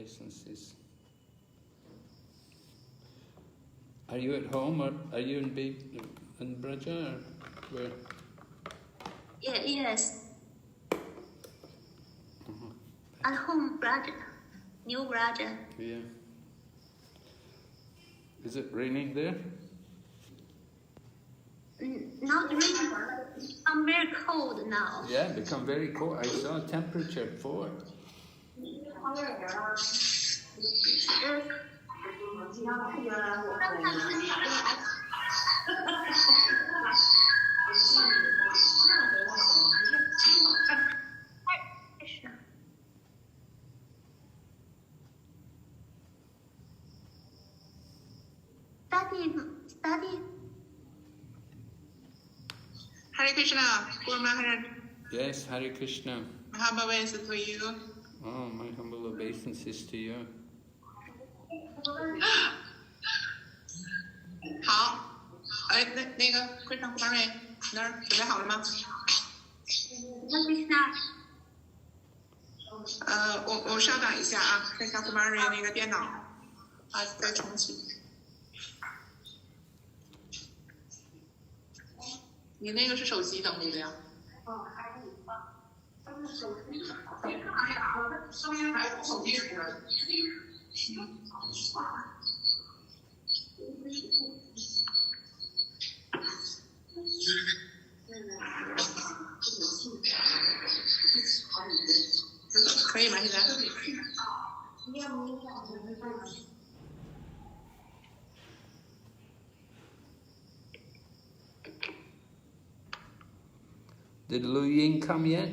obeisances. Are you at home or are you in Braja or where? Yes. At home, Braja. New Braja. Yeah. Is it raining there? Not raining. I'm very cold now. Yeah, become very cold. I saw temperature 4. Study. Hare Krishna, Guru Maharaj. Yes, Hare Krishna. Mahabhavesa to you. Oh, my humble obeisances to you. 好，那个Krishna Guru Maharaj 那儿准备好了吗？ 我稍等一下啊，Krishna Guru Maharaj 那个电脑啊在重启。你那个是手机登录的呀？声音还从手机出来。可以吗？现在？ Did Liu Ying come yet?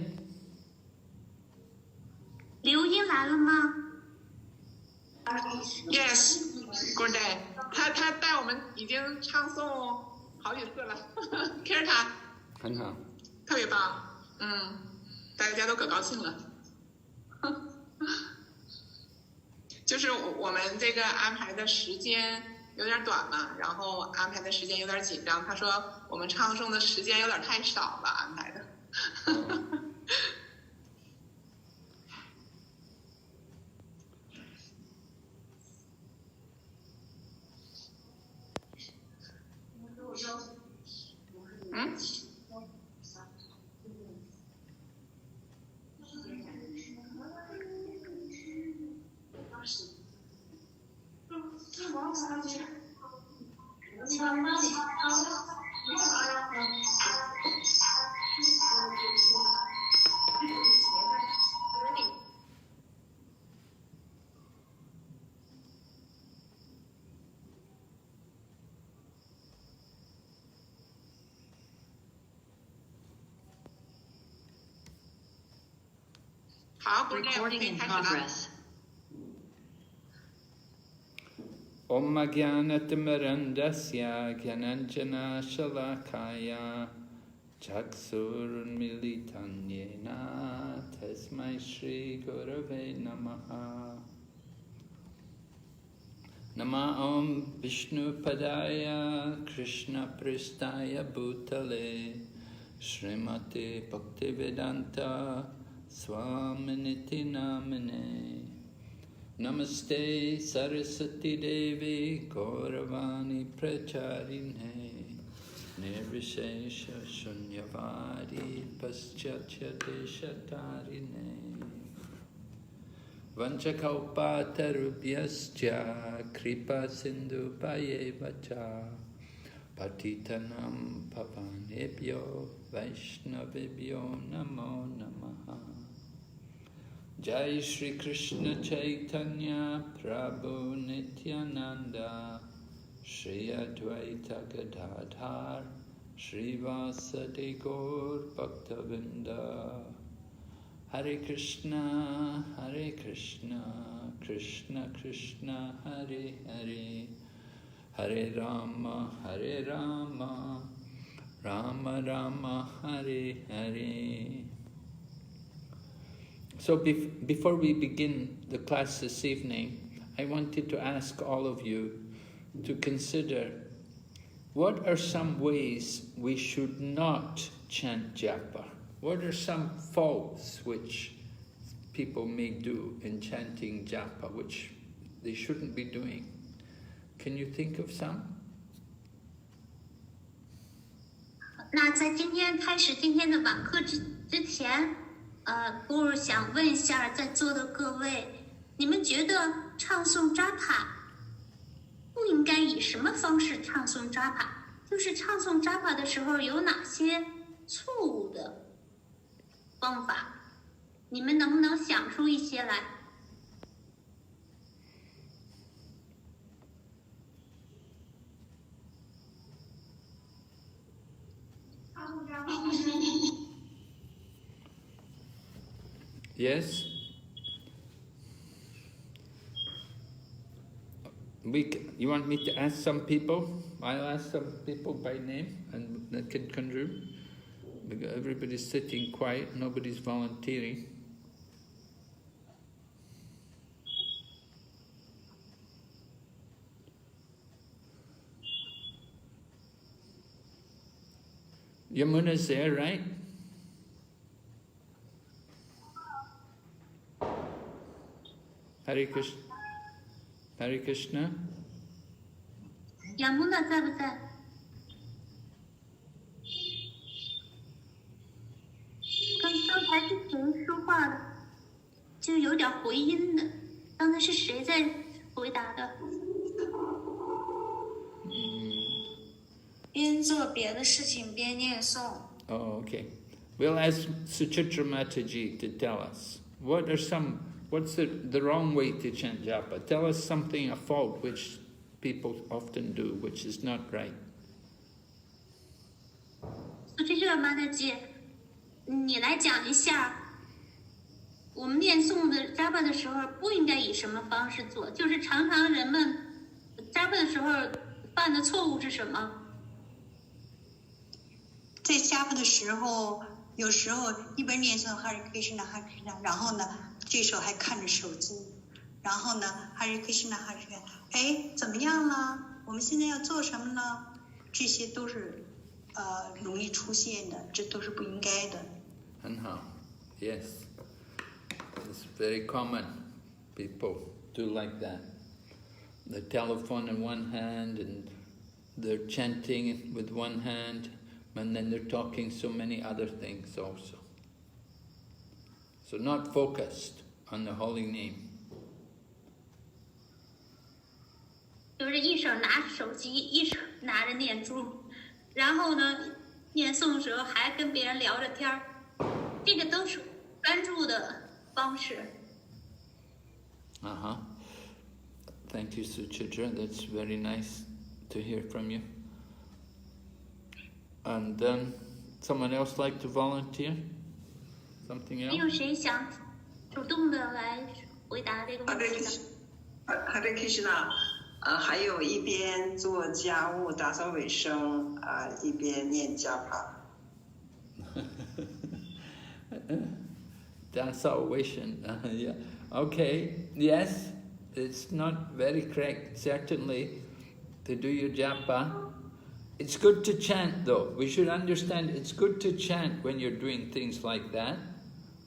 刘英来了吗 Yes, good day. 他带我们已经唱诵好几次了 ，care 他，很好，特别棒，大家都可高兴了。就是我们这个安排的时间有点短嘛，然后安排的时间有点紧张。他说我们唱诵的时间有点太少了，安排的。好 Recording in progress. Om Jnanatimmirandasya Gyananjana Shalakaya Chaksurunmilitan Yena Tasmai Shri Gurave Namaha. Nama Om Vishnu Padaya Krishna Pristaya Bhutale Srimati Bhaktivedanta Swaminiti Namine. Namaste Saraswati Devi Gauravani Pracharine Nirvishesha Shunyavadi Paschatya Deshatarine Vanchakaupatarubhyascha Kripa Sindhu Payevacha Patitanam Pavanebhyo Vaishnavibhyo Namo Namaha. Jai Shri Krishna Chaitanya Prabhu Nityananda Shri Advaita Gadadhar Shri Vasadi Gaur Bhaktavinda. Hare Krishna, Krishna Krishna, Hare Hare, Hare Rama, Rama Rama, Hare Hare. So before we begin the class this evening, I wanted to ask all of you to consider what are some ways we should not chant japa? What are some faults which people may do in chanting japa, which they shouldn't be doing. Can you think of some? 那在今天开始今天的晚课之前，古尔想问一下在座的各位，你们觉得唱诵扎帕不应该以什么方式唱诵扎帕？就是唱诵扎帕的时候有哪些错误的方法？你们能不能想出一些来？Yes? You want me to ask some people? I'll ask some people by name and that can contribute. Because everybody's sitting quiet, nobody's volunteering. Yamuna's there, right? Hare Krishna. Hare Krishna. Yamuna 在不在？刚才是谁说话的？就有点回音的。刚才是谁在回答的？边做别的事情边念诵。 Oh, okay. We'll ask Suchitra Mataji to tell us. What's the wrong way to chant japa? Tell us something, a fault which people often do, which is not right. Suchitra Mataji，你来讲一下，我们念诵的扎巴的时候不应该以什么方式做？就是常常人们扎巴的时候犯的错误是什么？在加布的时候，有时候一边念诵哈里克什纳哈里克什纳，然后呢，这时候还看着手机，然后呢，哈里克什纳哈里克什纳，哎，怎么样了？我们现在要做什么呢？这些都是容易出现的，这都是不应该的。And how? Yes. It's very common. People do like that. The telephone in one hand and they're chanting with one hand. And then they're talking so many other things also. So not focused on the holy name. 就是一手拿着手机，一手拿着念珠，然后呢，念诵的时候还跟别人聊着天儿，这个都是专注的方式。Thank you, Suchitra. That's very nice to hear from you. And someone else like to volunteer? Something 还有 else? 谁想主动的来回答这个问题的？哈雷克什纳，还有一边做家务、打扫卫生一边念加帕。Salvation, yeah. Okay, yes, it's not very correct, certainly, to do your japa. It's good to chant though. We should understand it's good to chant when you're doing things like that,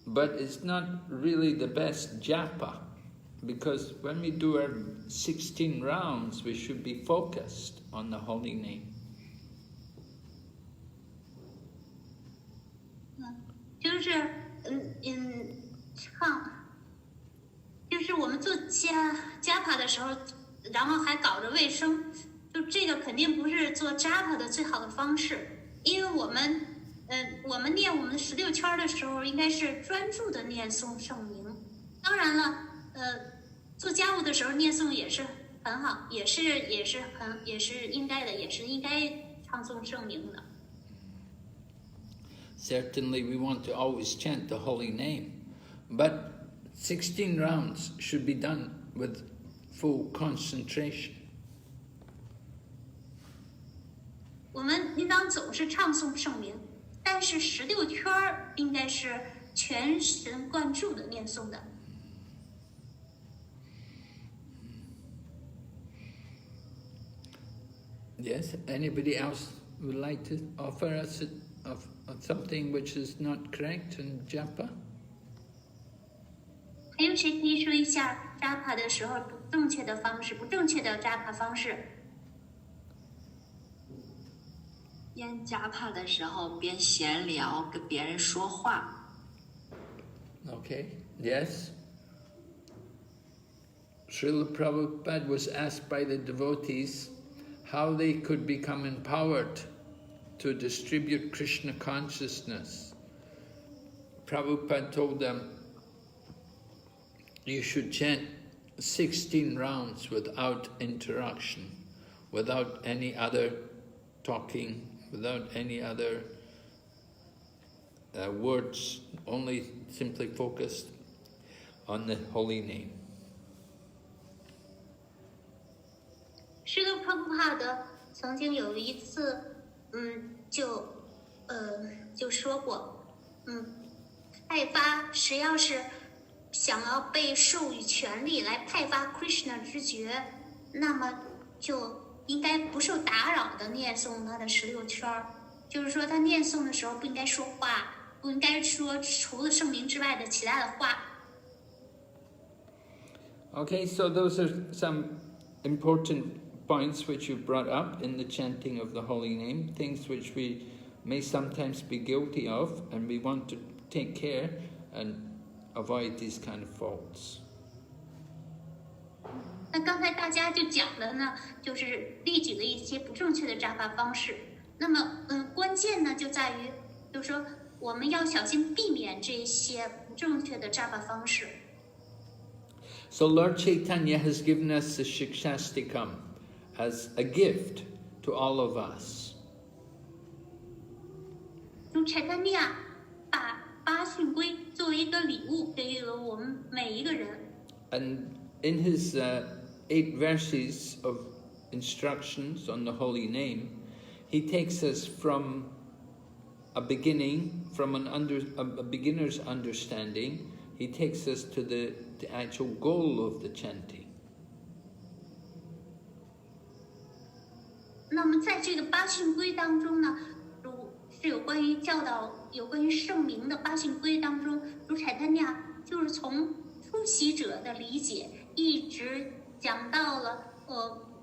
but it's not really the best japa, because when we do our 16 rounds, we should be focused on the holy name. 就是就是我们做加帕的时候，然后还搞着卫生。就这个肯定不是做扎帕的最好的方式，因为我们念我们16圈的时候，应该是专注的念诵圣名。当然了，做家务的时候念诵也是很好，也是应该的，也是应该唱诵圣名的。Certainly, we want to always chant the holy name, but 16 rounds should be done with full concentration. 我们应当总是唱诵圣名，但是16圈应该是全神贯注的念诵的。Yes, anybody else would like to offer us of something which is not correct in japa? 谁可以说一下扎帕的时候不正确的方式，不正确的扎帕方式？边加帕的时候边闲聊，跟别人说话。Okay, yes. Srila Prabhupada was asked by the devotees how they could become empowered to distribute Krishna consciousness. Prabhupada told them, you should chant 16 rounds without interruption, without any other talking, without any other words, only simply focused on the holy name. 施罗帕布帕德曾经有一次，就说过，派发谁要是想要被授予权利来派发 Krishna 之觉，那么就应该不受打扰的念诵他的16圈，就是说他念诵的时候不应该说话，不应该说除了圣名之外的其他的话。Okay, so those are some important points which you brought up in the chanting of the holy name, things which we may sometimes be guilty of, and we want to take care and avoid these kind of faults. 那刚才大家就讲了呢，就是例举了一些不正确的扎法方式。那么，关键呢就在于，就是说我们要小心避免这些不正确的扎法方式。So Lord Chaitanya has given us the Siksastakam as a gift to all of us. 主柴丹尼亚把八训规作为一个礼物给予了我们每一个人。And in his 8 verses of instructions on the holy name, he takes us from a beginning, from a beginner's understanding, he takes us to the actual goal of the chanting. 那么在这个八训规当中呢，是有关于教导、有关于圣名的八训规当中，如柴丹尼亚就是从出席者的理解，一直讲到了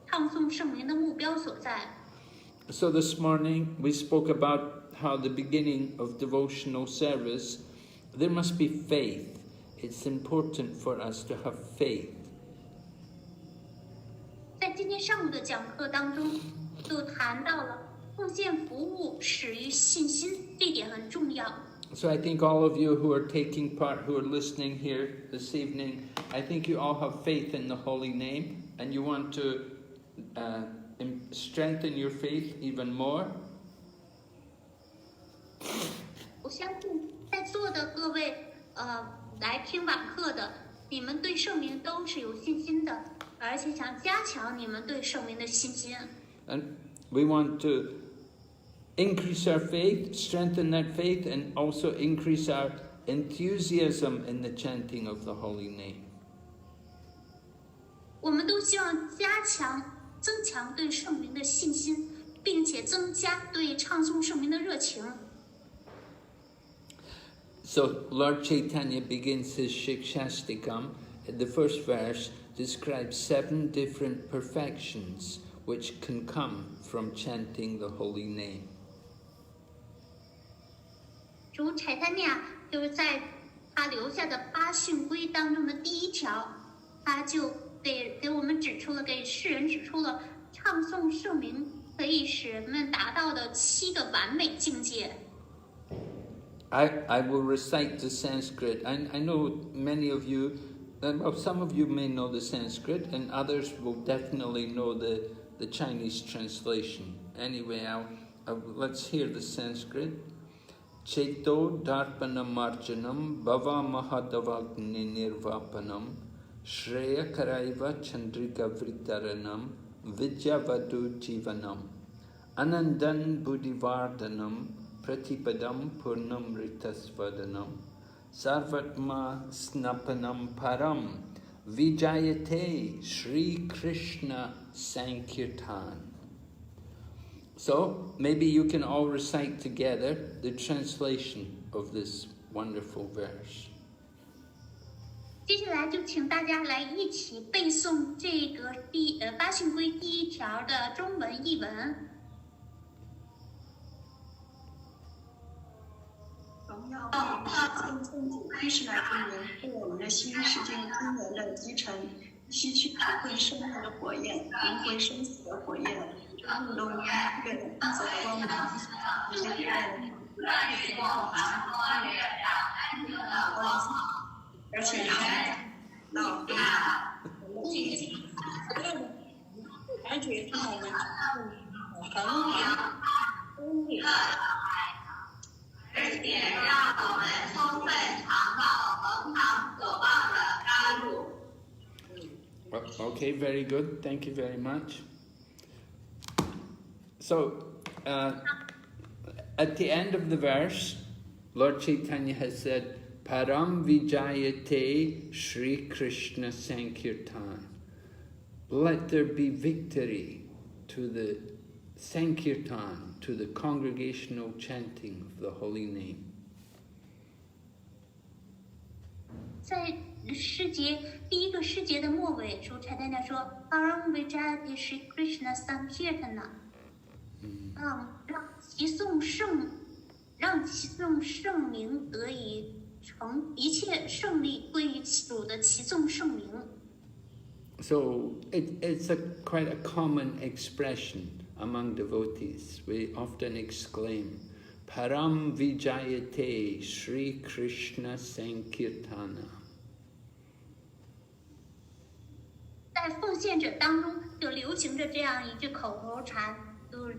唱诵圣名的目标所在。So this morning we spoke about how the beginning of devotional service, there must be faith. It's important for us to have faith. 在今天上午的讲课当中，就谈到了奉献服务始于信心，这点很重要。So I think all of you who are taking part, who are listening here this evening, I think you all have faith in the holy name, and you want to strengthen your faith even more. 我相信在座的各位来听晚课的，你们对圣名都是有信心的，而且想加强你们对圣名的信心。And we want to increase our faith, strengthen that faith, and also increase our enthusiasm in the chanting of the holy name. 我们都希望增强对圣名的信心，并且增加对唱诵圣名的热情。So Lord Chaitanya begins his Siksastakam. The first verse describes 7 different perfections which can come from chanting the holy name. 主柴丹尼亚就是在他留下的八训规当中的第1条，他就给我们给世人指出了唱诵圣名可以使人们达到的7个完美境界。I will recite the Sanskrit. I know many of you, well, some of you may know the Sanskrit, and others will definitely know the Chinese translation. Anyway, let's hear the Sanskrit. Cheto darpanam marjanam bhava mahadavagni nirvapanam shreya karaiva chandrika vritaranam vidyavadu jivanam anandan buddhivardhanam pratipadam purnam ritasvadanam sarvatma snapanam param vijayate Shri Krishna Sankirtan. So, maybe you can all recite together the translation of this wonderful verse. 接下来就请大家来一起背诵这个八训规第一条的中文译文。荣耀敬奉主Krishna之名，是我们的心世间根源的基层，吸取智慧生命的火焰，轮回生死的火焰，运动一个人自责光明，一个人而且到而且是我们很好公平。而且让我们充分尝到恒常所望的甘露。Okay, very good. Thank you very much. So, at the end of the verse, Lord Chaitanya has said, Param Vijayate Sri Krishna Sankirtan. Let there be victory to the Sankirtan, to the congregational chanting of the holy name. 在第一个诗节的末尾处，柴太太说 ：“Param Vijayate Shri Krishna Sankirtana。”让其颂圣名得以成，一切胜利归于主的其颂圣名。So it's quite a common expression among devotees. We often exclaim, Param Vijayate Sri Krishna Sankirtana. 在奉献者当中就流行着这样一句口头禅，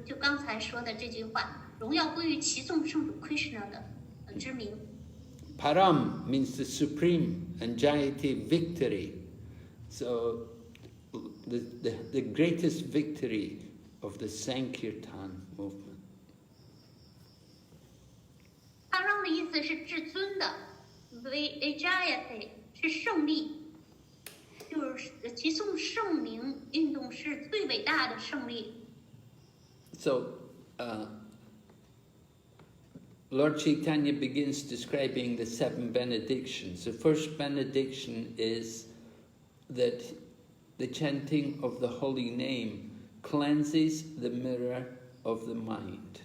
就刚才说的这句话：荣耀归于其颂圣主 Krishna 的之名。Param means the supreme, and Jayate victory. So the greatest victory of the Sankirtan movement. Param 的意思是至尊的 ，Vijayate 是胜利。就是其颂圣名运动是最伟大的胜利。So, Lord Chaitanya begins describing the 7 benedictions. The first benediction is that the chanting of the holy name cleanses the mirror of the mind.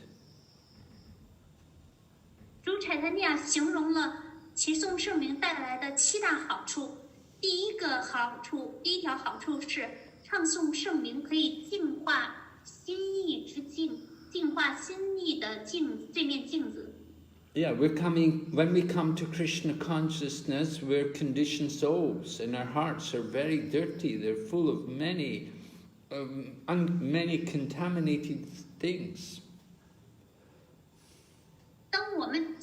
主柴太尼形容了其颂圣名带来的7大好处。第一条好处是唱诵圣名可以净化心意之镜，净化心意的这面镜子。Yeah, when we come to Krishna consciousness, we're conditioned souls, and our hearts are very dirty. They're full of many contaminated things. 当我们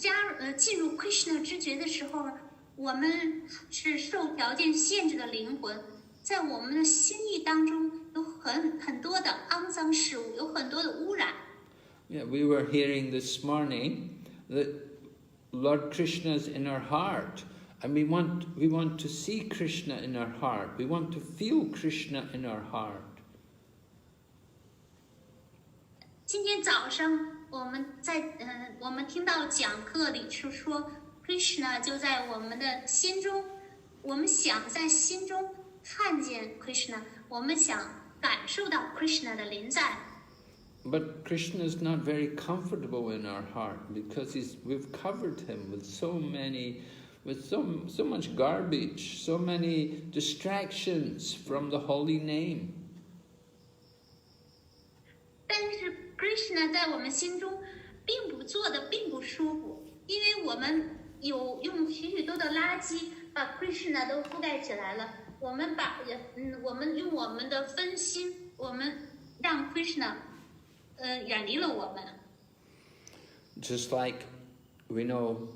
进入 Krishna 知觉的时候，我们是受条件限制的灵魂，在我们的心意当中有很多的肮脏事物，有很多的污染。Yeah, we were hearing this morning that Lord Krishna is in our heart, and we want to see Krishna in our heart. We want to feel Krishna in our heart. 今天早上我们听到讲课里是说 Krishna 就在我们的心中，我们想在心中看见 Krishna， 我们想感受到 Krishna 的临在。But Krishna is not very comfortable in our heart because we've covered him with so much garbage, so many distractions from the holy name. 但是 Krishna 在我们心中做的并不舒服，因为我们用许多的垃圾把 Krishna 都覆盖起来了。我们用我们的分心，我们让 Krishna 远离了我们。Just like we know,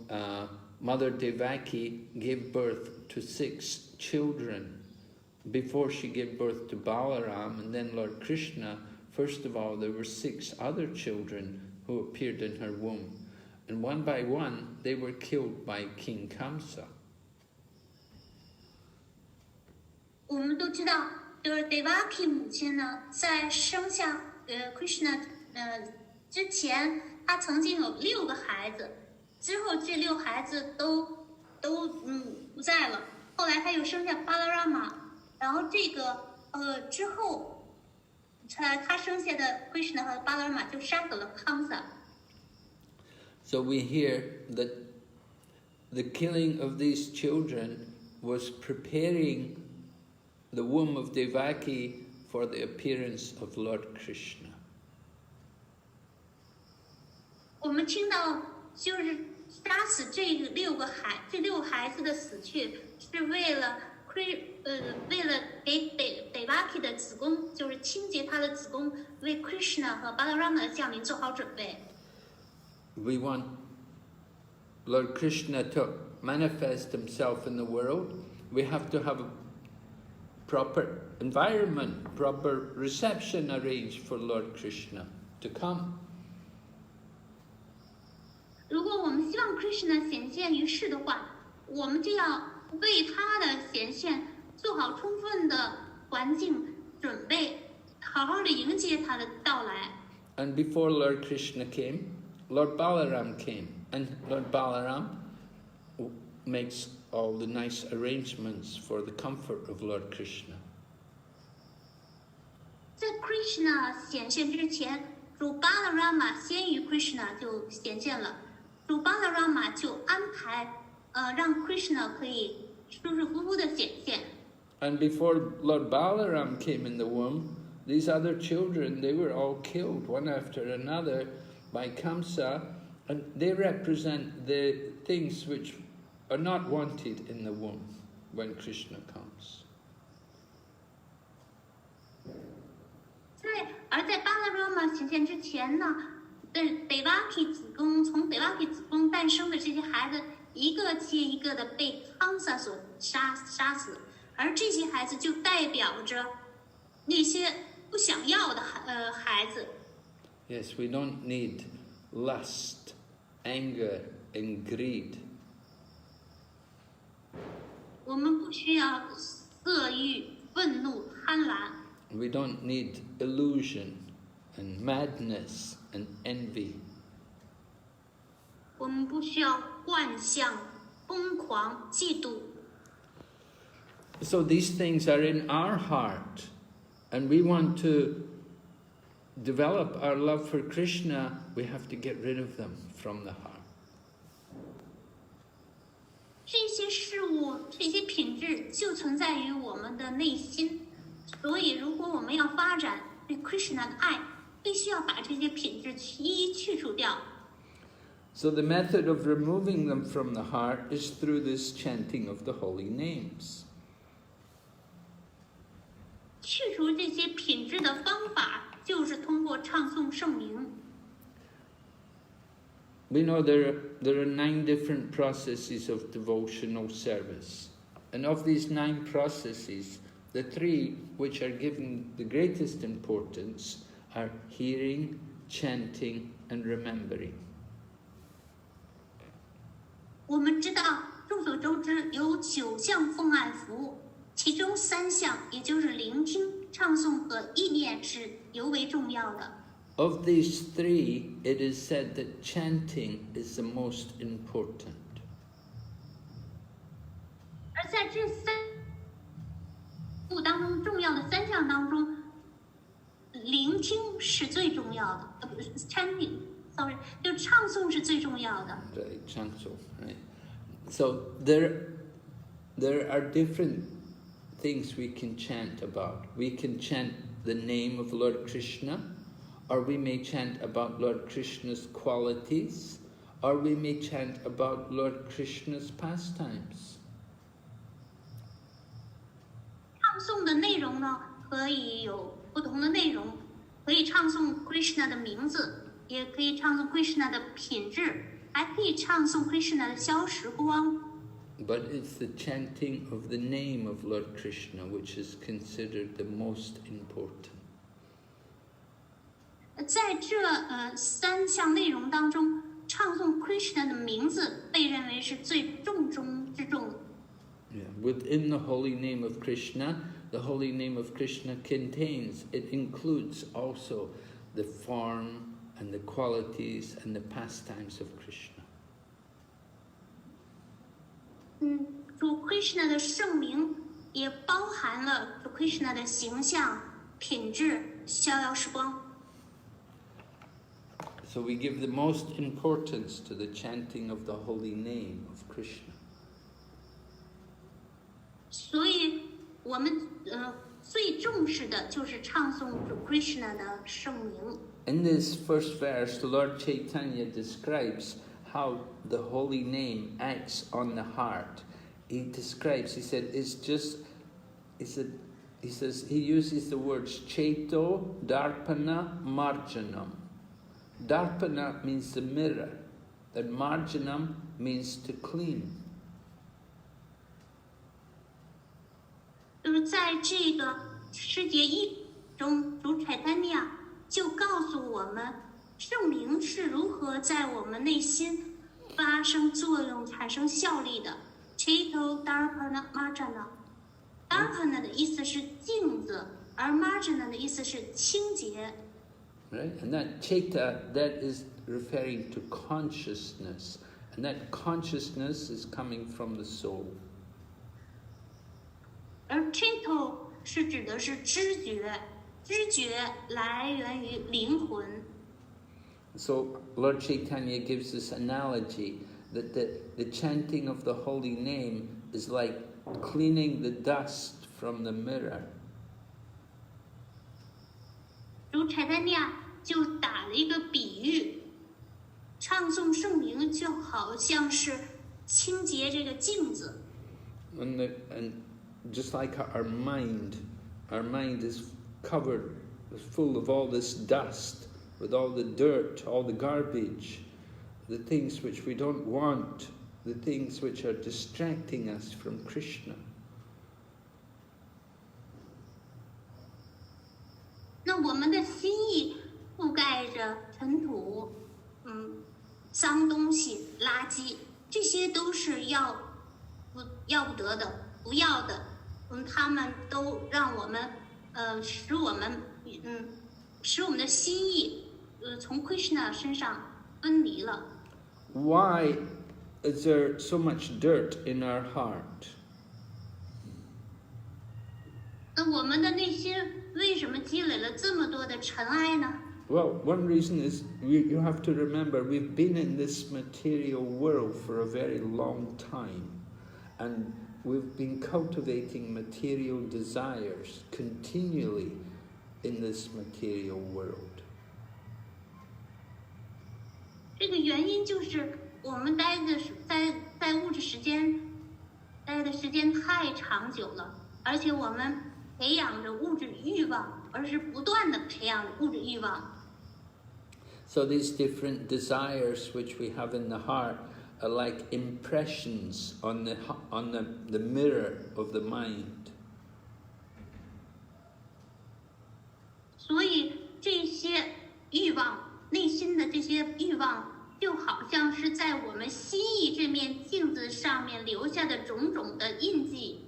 Mother Devaki gave birth to 6 children before she gave birth to Balaram, and then Lord Krishna. First of all, there were 6 other children who appeared in her womb, and one by one they were killed by King Kamsa. 我们都知道，就是 Devaki 母亲呢，在生下Krishna 之前，她曾经有6个孩子，之后这6孩子都不在了，后来他又生下巴拉拉玛，然后这个之后，他生下的 Krishna 和巴拉拉玛就杀死了康萨。So we hear that the killing of these children was preparing the womb of Devaki for the appearance of Lord Krishna. 我们听到就是杀死这六个孩子的死去，是为了给Devaki 的子宫，就是清洁他的子宫，为 Krishna 和 Balarama 的降临做好准备。We want Lord Krishna to manifest himself in the world. We have to have a proper environment, proper reception arranged for Lord Krishna to come. 如果我们希望 Krishna 显现于世的话，我们就要为他的显现做好充分的环境准备，好好的迎接他的到来。And before Lord Krishna came, Lord Balaram came, and Lord Balaram makes all the nice arrangements for the comfort of Lord Krishna. 在 Krishna 显现之前，主 Balarama 先于 Krishna 就显现了，主 Balarama 就安排让 Krishna 可以舒舒服服的显现。And before Lord Balaram came in the womb, these other children, they were all killed one after another by Kamsa, and they represent the things which are not wanted in the womb when Krishna comes. 而在 Balarama 显现之前呢，Devaki 子宫从 Devaki 子宫诞生的这些孩子，一个接一个的被 Kamsa 所杀死，而这些孩子就代表着那些不想要的孩子。Yes, we don't need lust, anger, and greed. 我们不需要色欲、愤怒、贪婪。We don't need illusion and madness and envy. 我们不需要幻象、疯狂、嫉妒。So these things are in our heart, and we want to develop our love for Krishna. We have to get rid of them from the heart. 这些事物、这些品质就存在于我们的内心，所以如果我们要发展对 Krishna 的爱，必须要把这些品质一一去除掉。So the method of removing them from the heart is through this chanting of the holy names. 去除这些品质的方法，就是通过唱诵圣名。We know there are 9 different processes of devotional service. And of these 9 processes, the 3 which are given the greatest importance are hearing, chanting, and remembering. 我们知道，众所周知有9项奉爱服务，其中3项，也就是聆听、唱诵和意念是尤为重要的。Of these 3, it is said that chanting is the most important. 而在这3服务当中，重要的3项当中，聆听是最重要的，不是 chanting，sorry， 就唱诵是最重要的。Right, chanting, right. So there are different things we can chant about. We can chant the name of Lord Krishna, or we may chant about Lord Krishna's qualities, or we may chant about Lord Krishna's pastimes. 唱诵的内容呢，可以有不同的内容，可以唱诵 Krishna 的名字，也可以唱诵 Krishna 的品质，还可以唱诵 Krishna 的消时光。But it's the chanting of the name of Lord Krishna which is considered the most important. 在这3项内容当中，唱诵 Krishna 的名字被认为是最重中之重。Yeah. Within the holy name of Krishna, the holy name of Krishna it includes also the form and the qualities and the pastimes of Krishna. 主 Krishna 的圣名也包含了主 Krishna 的形象、品质、逍遥时光。So we give the most importance to the chanting of the holy name of Krishna. 所以我们最重视的就是唱诵主 Krishna 的圣名。In this first verse, Lord Chaitanya describes how the holy name acts on the heart. He describes, he said, it's just, he says, he uses the words Chaito, Darpana, Marjanam. Darpana means the mirror, and Marjanam means to clean. 就是在这个世界一中，主柴丹尼亚就告诉我们，圣名是如何在我们内心发生作用、产生效力的。Chaito Darpana Marjana。Darpana 的意思是镜子，而 Marjana 的意思是清洁。Right? And that Chaita, that is referring to consciousness. And that consciousness is coming from the soul. 而 Chaito 是指的是知觉，知觉来源于灵魂。So Lord Chaitanya gives this analogy that the chanting of the holy name is like cleaning the dust from the mirror. 主柴丹尼亚就打了一个比喻，唱诵圣名就好像是清洁这个镜子。And just like our mind is covered, is full of all this dust, with all the dirt, all the garbage, the things which we don't want, the things which are distracting us from Krishna. 那我们的心意覆盖着尘土，脏东西、垃圾，这些都是要不得的，不要的。他们都让我们使我们的心意从 Krishna 身上分离了。Why is there so much dirt in our heart? 那我们的内心为什么积累了这么多的尘埃呢？ Well, one reason is you have to remember we've been in this material world for a very long time, and we've been cultivating material desires continually in this material world. 这个原因就是我们待的在物质时间待的时间太长久了，而且我们培养着物质欲望，而是不断的培养物质欲望。So these different desires which we have in the heart are like impressions on the mirror of the mind. 所以这些欲望，内心的这些欲望，就好像是在我们心意这面镜子上面留下的种种的印记。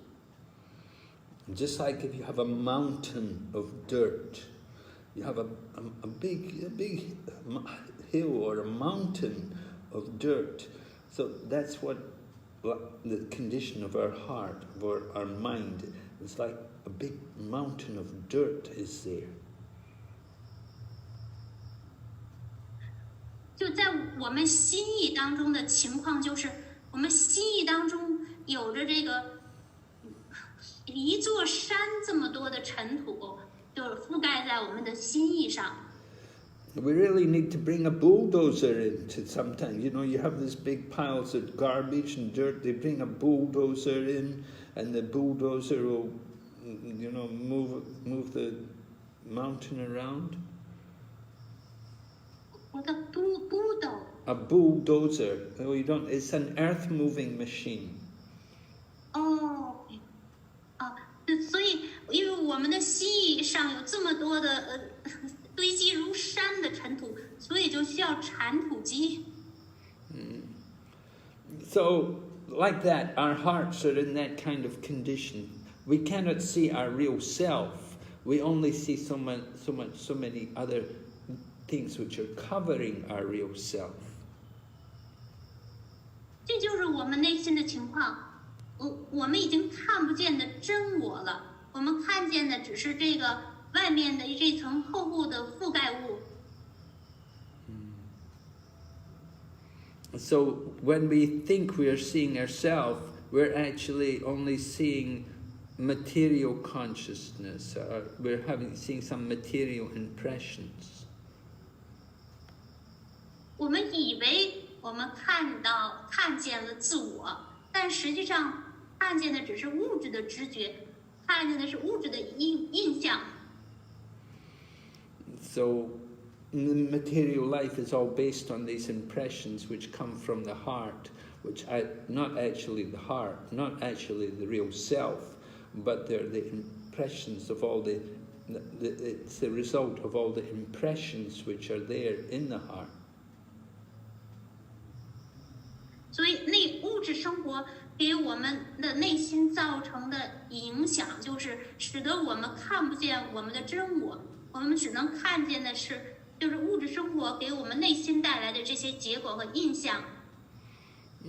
Just like if you have a mountain of dirt, you have a big hill or a mountain of dirt. So that's what the condition of our heart, of our mind. It's like a big mountain of dirt is there. 就在我们心意当中的情况，就是我们心意当中有着这个一座山这么多的尘土，就是覆盖在我们的心意上。We really need to bring a bulldozer in to sometimes. You know, you have these big piles of garbage and dirt. They bring a bulldozer in, and the bulldozer will, you know, move the mountain around. What a bulldozer? A bulldozer. Oh, you don't. It's an earth-moving machine. 所以因为我们的心意上有这么多的堆积如山的尘土，所以就需要铲土机。So, like that, our hearts are in that kind of condition. We cannot see our real self. We only see so many other things which are covering our real self. 这就是我们内心的情况。我们已经看不见的真我了，我们看见的只是这个外面的这层厚厚的覆盖物。So when we think we are seeing ourselves, we're actually only seeing material consciousness. We're seeing some material impressions. 我们以为我们看见了自我，但实际上看见的只是物质的知觉，看见的是物质的印象。So the material life is all based on these impressions which come from the heart, which are not actually the heart, not actually the real self, but they're the impressions of all it's the result of all the impressions which are there in the heart. 所以物质生活给我们的内心造成的影响，就是使得我们看不见我们的真我，我们只能看见的就是物质生活给我们内心带来的这些结果和印象。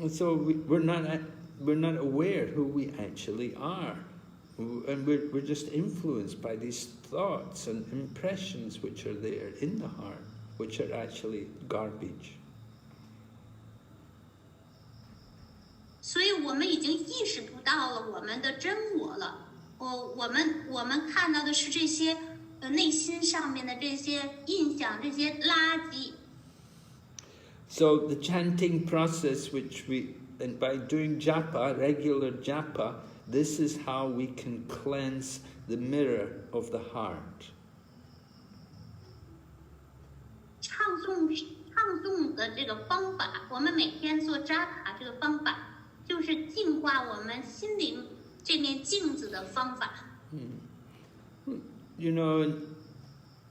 So we're not aware who we actually are, and we're just influenced by these thoughts and impressions which are there in the heart, which are actually garbage. 所以我们已经意识不到了我们的真我了。我们看到的是这些内心上面的这些印象，这些垃圾。So the chanting process, and by doing japa, regular japa, this is how we can cleanse the mirror of the heart. 唱诵的这个方法，我们每天做扎卡这个方法，就是净化我们心灵这面镜子的方法。You know,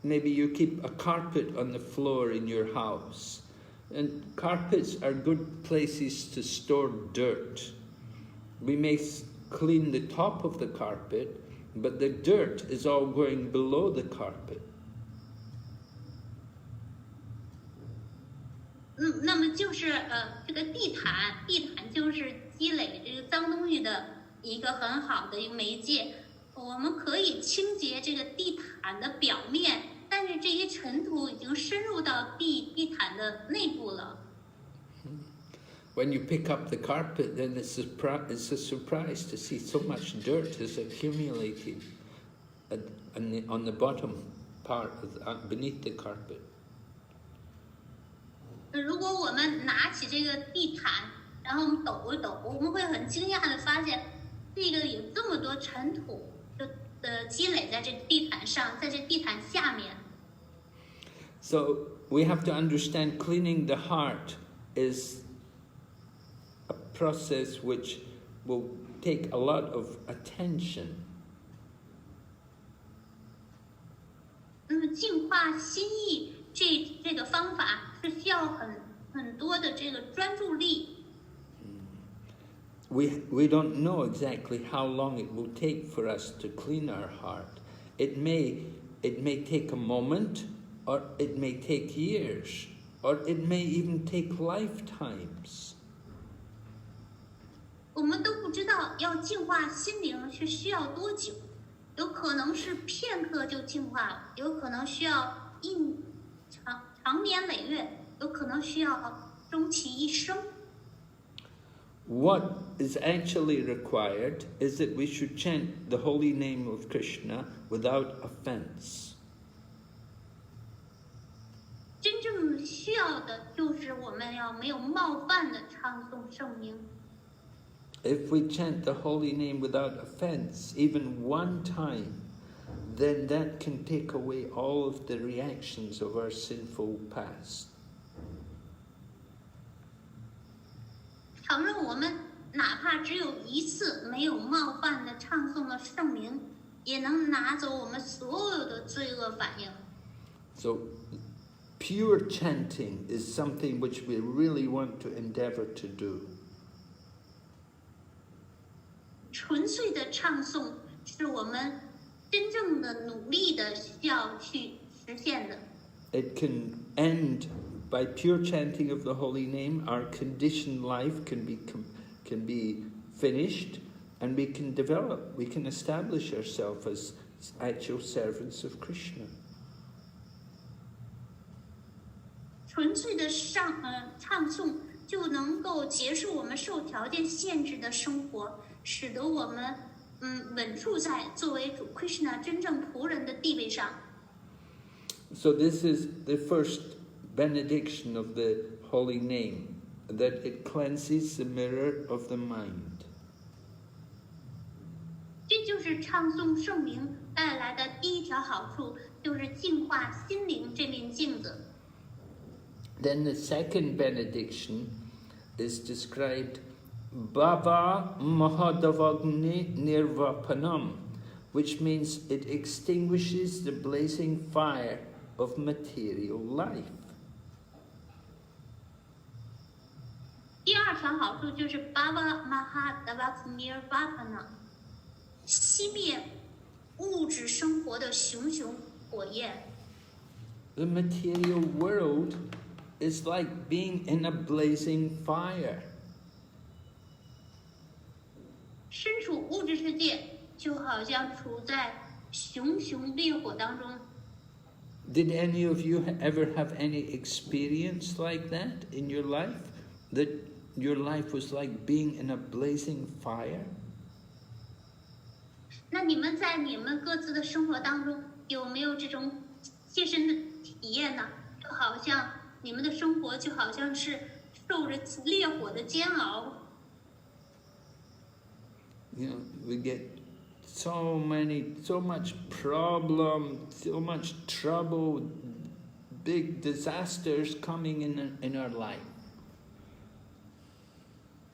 maybe you keep a carpet on the floor in your house. And carpets are good places to store dirt. We may clean the top of the carpet, but the dirt is all going below the carpet. 那么就是这个地毯就是积累这个脏东西的一个很好的一个媒介。我们可以清洁这个地毯的表面，但是这些尘土已经深入到地毯的内部了。When you pick up the carpet, then it's a surprise to see so much dirt has accumulated on the bottom part beneath the carpet. 如果我们拿起这个地毯，然后我们抖一抖，我们会很惊讶的发现，这个有这么多尘土积累在这地毯上，在这地毯下面。So we have to understand cleaning the heart is a process which will take a lot of attention. 那么净化心意这个方法是需要很多的这个专注力。We don't know exactly how long it will take for us to clean our heart. It may take a moment, or it may take years, or it may even take lifetimes. 我们都不知道要净化心灵是需要多久，有可能是片刻就净化了，有可能需要长年累月，有可能需要终其一生。What is actually required is that we should chant the holy name of Krishna without offense. 真正需要的就是我们要没有冒犯的唱诵圣名。If we chant the holy name without offense, even one time, then that can take away all of the reactions of our sinful past. 倘若我们哪怕只有一次没有冒犯的唱诵了圣名，也能拿走我们所有的罪恶反应。So, pure chanting is something which we really want to endeavor to do. 纯粹的唱诵是我们真正的努力的需要去实现的。It can end by pure chanting of the holy name. Our conditioned life can be finished, and we can develop, we can establish ourselves as actual servants of Krishna. 纯粹的唱诵就能够结束我们受条件限制的生活，使得我们稳住在作为主 Krishna 真正仆人的地位上。So this is the first benediction of the holy name, that it cleanses the mirror of the mind. 这就是唱诵圣名带来的第一条好处，就是净化心灵这面镜子。Then the second benediction is described, Bhava Mahadavagni Nirvapanam, which means it extinguishes the blazing fire of material life. 第二条好处就是 Bhava Mahadavagni 熄灭物质生活的熊熊火焰。The material world is like being in a blazing fire. 身处物质世界，就好像处在熊熊烈火当中。Did any of you ever have any experience like that in your life? That your life was like being in a blazing fire? 那你们在你们各自的生活当中有没有这种切身的体验呢？就好像你们的生活就好像是受着烈火的煎熬。You know, we get so much problem, so much trouble, big disasters coming in our life.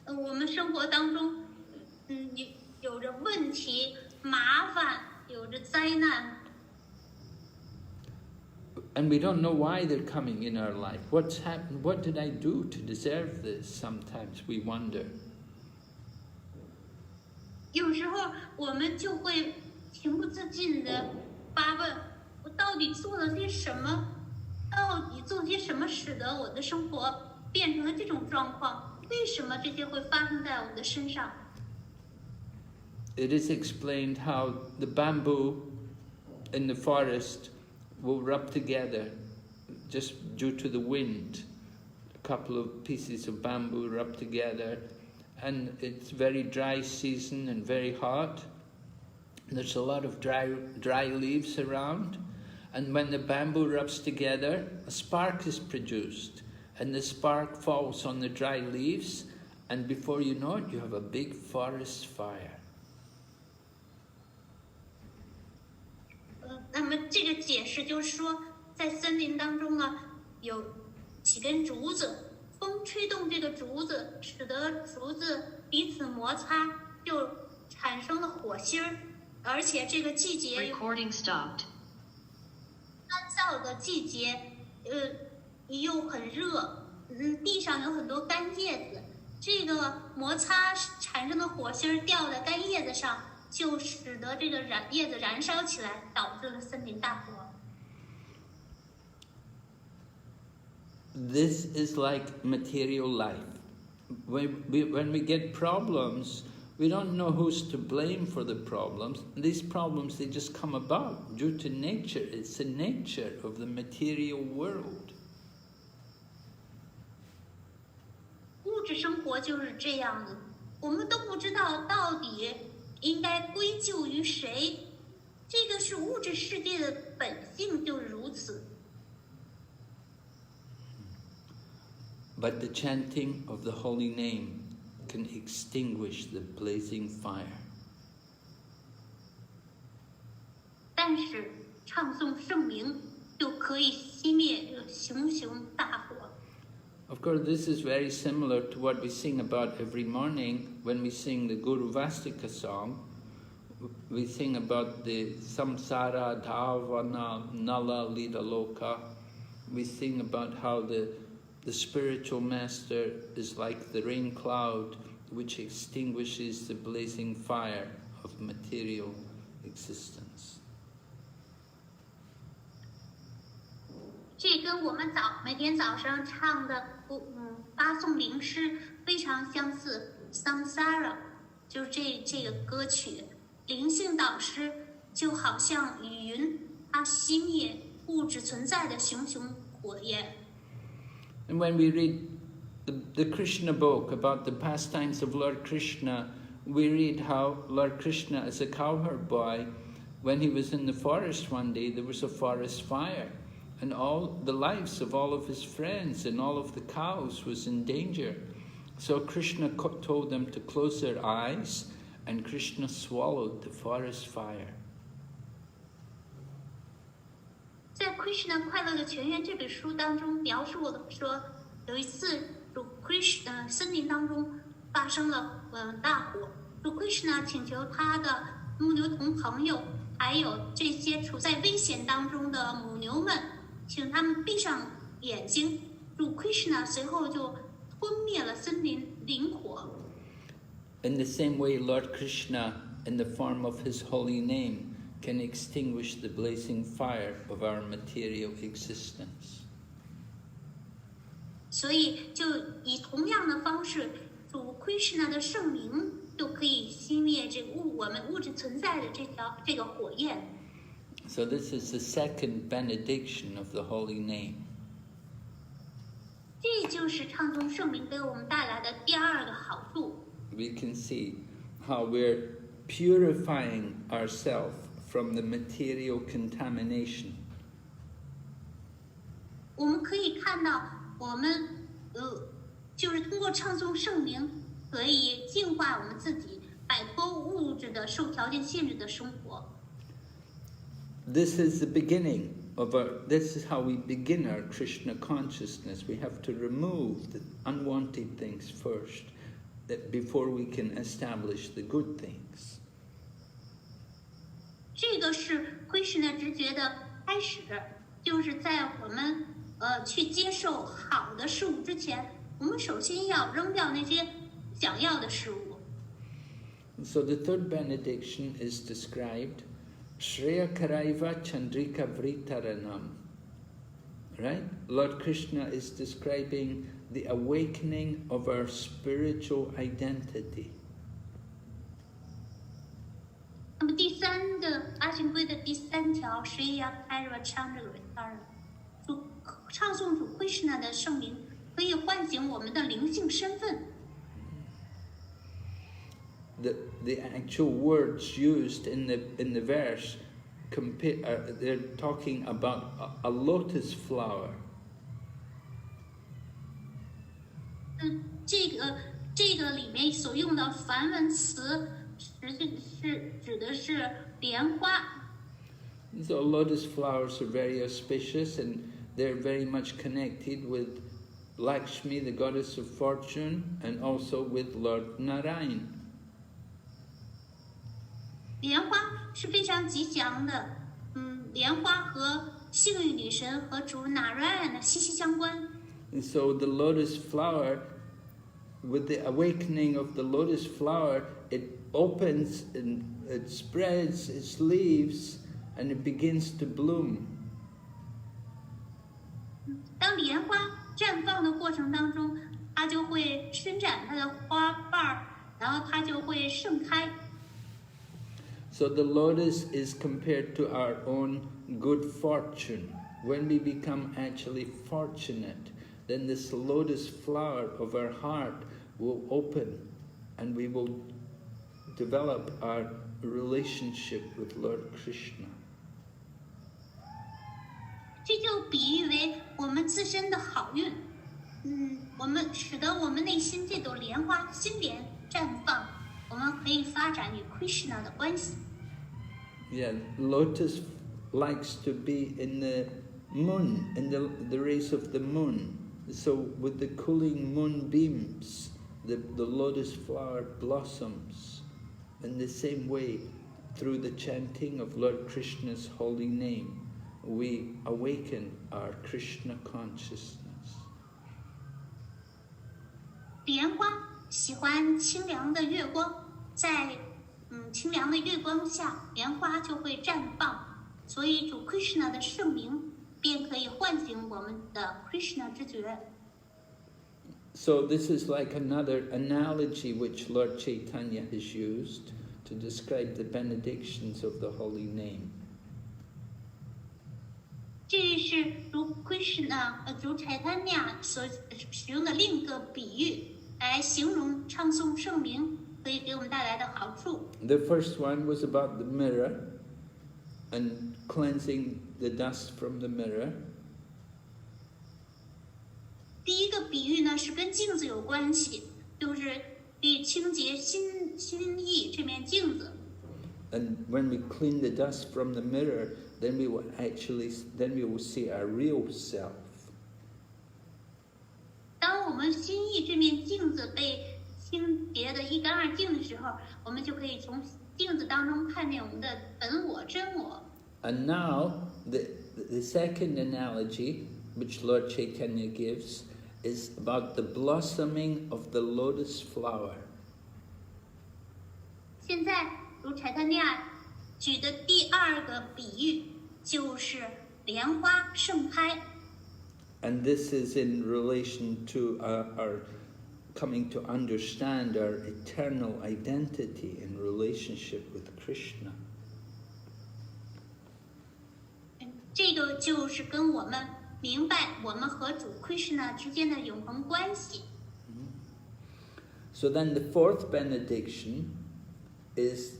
我们生活当中，有着问题、麻烦，有着灾难。And we don't know why they're coming in our life. What's happened? What did I do to deserve this? Sometimes we wonder. 有时候我们就会情不自禁地发问：我到底做了些什么？到底做些什么使得我的生活变成了这种状况？为什么这些会发生在我的身上？ It is explained how the bamboo in the forest will rub together just due to the wind. A couple of pieces of bamboo rub together, and it's very dry season and very hot. There's a lot of dry leaves around, and when the bamboo rubs together, a spark is produced, and the spark falls on the dry leaves, and before you know it, you have a big forest fire. 那么这个解释就是说，在森林当中呢，有几根竹子，风吹动这个竹子，使得竹子彼此摩擦，就产生了火星儿。而且这个季节Recording stopped. 干燥的季节，又很热，地上有很多干叶子，这个摩擦产生的火星掉在干叶子上，就使得这个叶子燃烧起来，导致了森林大火。This is like material life. When we get problems, we don't know who's to blame for the problems. These problems, they just come about due to nature. It's the nature of the material world. 物质生活就是这样的，我们都不知道到底应该归咎于谁。这个是物质世界的本性，就是如此。But the chanting of the holy name can extinguish the blazing fire. 但是唱诵圣名就可以熄灭这个熊熊大火。Of course, this is very similar to what we sing about every morning when we sing the Guru Vastika song. We sing about the samsara dhavana nala lida loka. We sing about how the spiritual master is like the rain cloud which extinguishes the blazing fire of material existence. 这跟我们每天早上唱的发送灵诗非常相似。Samsara，就是这个歌曲，灵性导师就好像雨云，它熄灭物质存在的熊熊火焰。And when we read the Krishna book about the pastimes of Lord Krishna, we read how Lord Krishna, as a cowherd boy, when he was in the forest one day, there was a forest fire, and all the lives of all of his friends and all of the cows was in danger. So Krishna told them to close their eyes, and Krishna swallowed the forest fire. 在《Krishna 快乐的泉源》这本书当中描述了说，有一次主 Krishna 森林当中发生了大火，主 Krishna 请求他的牧牛童朋友，还有这些处在危险当中的母牛们，请他们闭上眼睛。主 Krishna 随后就吞灭了森林林火。In the same way, Lord Krishna, in the form of his holy name, can extinguish the blazing fire of our material existence. 所以，就以同样的方式，主 Krishna 的圣名就可以熄灭我们物质存在的这个火焰。So this is the second benediction of the holy name. 这就是唱诵圣名给我们带来的第二个好处。We can see how we're purifying ourselves from the material contamination. 我们可以看到，我们就是通过唱诵圣名，可以净化我们自己，摆脱物质的受条件限制的生活。This is the beginning of this is how we begin our Krishna consciousness. We have to remove the unwanted things first, before we can establish the good things. 这个是 Krishna 直觉的开始，就是在我们去接受好的事物之前，我们首先要扔掉那些想要的事物。So the third benediction is described, Shreya Karaiva Chandrika Vritaranam. Right? Lord Krishna is describing the awakening of our spiritual identity. 那么第三个阿行规的第三条，谁要开了唱这个 return， 唱诵主 Krishna 的圣名，可以唤醒我们的灵性身份。The actual words used in the verse they're talking about a lotus flower. 这个里面所用的梵文词，指的是莲花。So lotus flowers are very auspicious, and they're very much connected with Lakshmi, the goddess of fortune, and also with Lord Narayan. 莲花是非常吉祥的，莲花和幸运女神和主 Narayan 息息相关。And so the lotus flower, with the awakening of the lotus flower, it opens and it spreads its leaves and it begins to bloom. 当莲花绽放的过程当中，它就会伸展它的花瓣儿，然后它就会盛开。So the lotus is compared to our own good fortune. When we become actually fortunate, then this lotus flower of our heart will open and we will develop our relationship with Lord Krishna. 这就比喻为我们自身的好运，我们使得我们内心这朵莲花心莲绽放，我们可以发展与 Krishna 的关系。Yeah, lotus likes to be in the moon, in the rays of the moon. So with the cooling moonbeams, the lotus flower blossoms. In the same way, through the chanting of Lord Krishna's holy name, we awaken our Krishna consciousness. 莲花喜欢清凉的月光，在清凉的月光下，莲花就会绽放，所以主 Krishna 的圣名便可以唤醒我们的 Krishna 之觉。So this is like another analogy which Lord Chaitanya has used to describe the benedictions of the holy name. 这是如 Krishna 如 Chaitanya 所使用的另一个比喻，来形容唱诵圣名可以给我们带来的好处。The first one was about the mirror and cleansing the dust from the mirror. 第一个比喻呢是跟镜子有关系，就是可以清洁心意这面镜子。And when we clean the dust from the mirror, then we will see our real self. 当我们心意这面镜子被清洁的一干二净的时候，我们就可以从镜子当中看见我们的本我、真我。And now, the second analogy, which Lord Chaitanya gives, is about the blossoming of the lotus flower. 现在如柴塔尼亚举的第二个比喻就是莲花盛开。And this is in relation to our coming to understand our eternal identity in relationship with Krishna. 这个就是跟我们明白我们和主 Krishna 之间的永恒关系。So then the fourth benediction is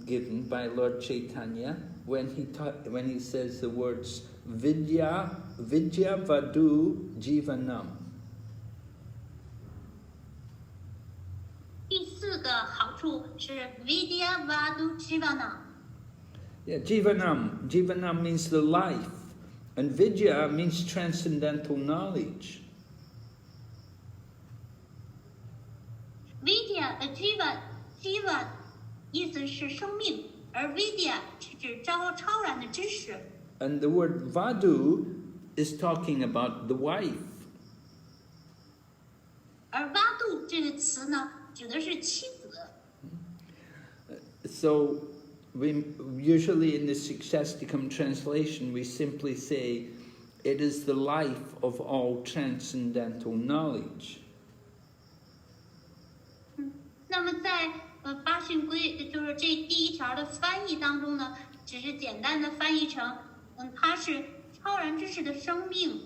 given by Lord Chaitanya when he says the words Vidya Vadu Jivanam. 第四个好处是 Vidya Vadu Jivanam。 Yeah, Jivanam. Jivanam means the life, and Vidya means transcendental knowledge. Vidya Jiva 意思是生命，而 Vidya 是指超然的知识。 And the word Vadu is talking about the wife. 而挖度这个词呢，指的是妻子。 So we usually in the Siksastakam translation we simply say it is the life of all transcendental knowledge. 那么在八训规就是这第一条的翻译当中呢，只是简单的翻译成，它是超然知识的生命。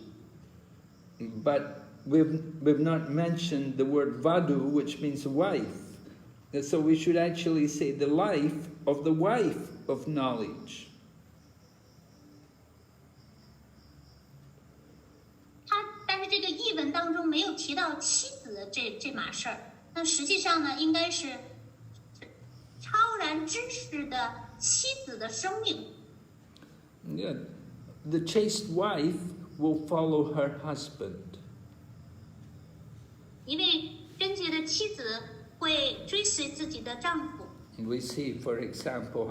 But we've not mentioned the word Vadu, which means wife. And so we should actually say the life of the wife of knowledge. 但是这个译文当中没有提到妻子的这码事儿。那实际上呢，应该是超然知识的妻子的生命。 Yeah. The chaste wife will follow her husband. 一位贞洁的妻子会追随自己的丈夫。 We see, for example,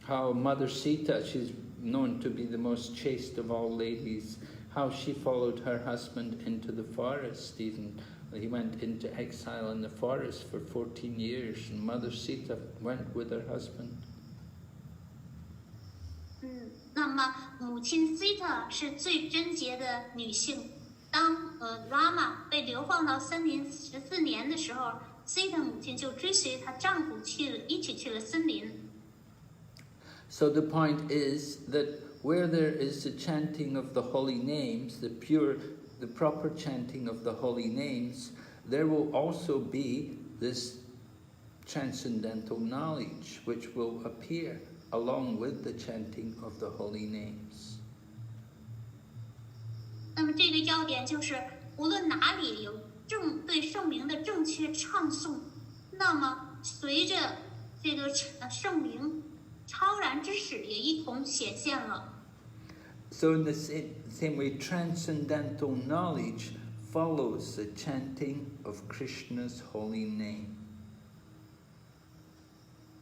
how Mother Sita, she's known to be the most chaste of all ladies, how she followed her husband into the forest. Even he went into exile in the forest for 14 years, and Mother Sita went with her husband. 那么母亲 Sita 是最贞洁的女性。当Rama 被流放到森林14年的时候 ，Sita 母亲就追随她丈夫一起去了森林。So the point is that where there is the chanting of the holy names, the proper chanting of the holy names, there will also be this transcendental knowledge which will appear along with the chanting of the holy names. 那么这个要点就是，无论哪里有对圣名的正确唱诵，那么随着这个圣名，超然之识也一同显现了。 So in the same way, transcendental knowledge follows the chanting of Krishna's holy name.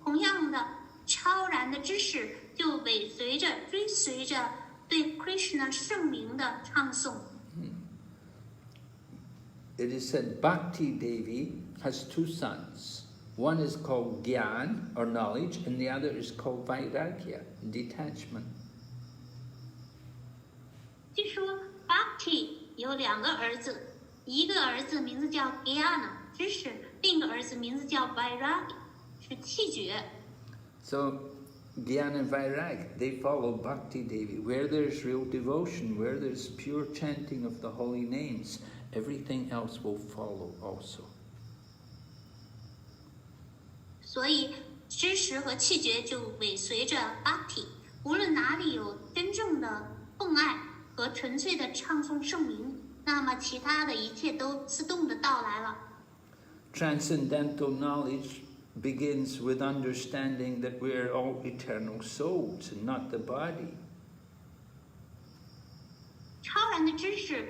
同样的，超然的知识就尾随着、追随着对 Krishna 圣名的唱诵。 It is said Bhakti Devi has two sons. One is called Gyan, or knowledge, and the other is called Vairagya, detachment. 据说 Bhakti 有两个儿子，一个儿子名字叫 Gyana 知识，另一个儿子名字叫 Vairagi 是气绝。 So, Gyan and Vairag, they follow Bhakti Devi. Where there's real devotion, where there's pure chanting of the holy names, everything else will follow also. 所以知识和气绝就尾随着 Bhakti， 无论哪里有真正的奉爱和纯粹的唱诵圣名，那么其他的一切都自动的到来了。 Transcendental knowledge begins with understanding that we are all eternal souls and not the body. 超然的知识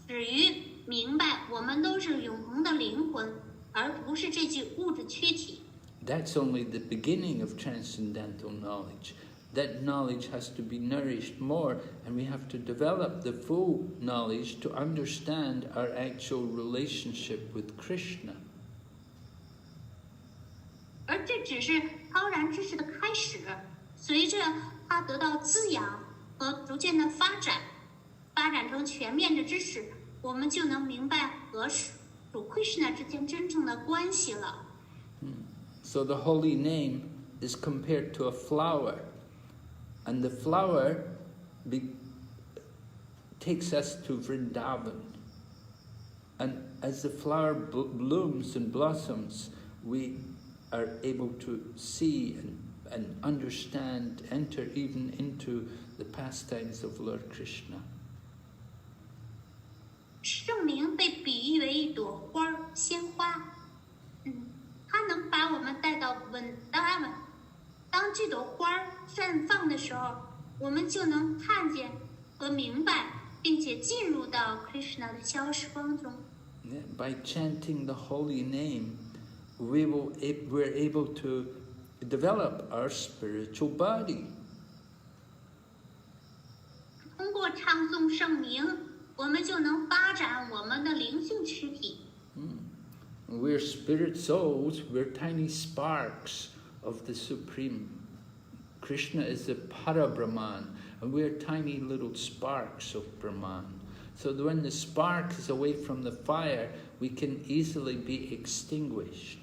始于明白我们都是永恒的灵魂，而不是这具物质躯体。 That's only the beginning of transcendental knowledge. That knowledge has to be nourished more, and we have to develop the full knowledge to understand our actual relationship with Krishna. 而这只是超然知识的开始，随着它得到滋养和逐渐的发展成全面的知识，我们就能明白和主 Krishna 之间真正的关系了。 So the holy name is compared to a flower, and the flower takes us to Vrindavan. And as the flower blooms and blossoms, we are able to see and understand, enter even into the pastimes of Lord Krishna. 圣名被比喻为一朵花鲜花，它能把我们带到稳达文。当这朵花绽放的时候，我们就能看见和明白，并且进入到 Krishna 的消失光中。 By chanting the holy name, we're able to develop our spiritual body. 通过唱诵圣名，我们就能发展我们的灵性躯体。 We're spirit souls, we're tiny sparks of the Supreme. Krishna is the Para-Brahman, and we're tiny little sparks of Brahman. So that when the spark is away from the fire, we can easily be extinguished.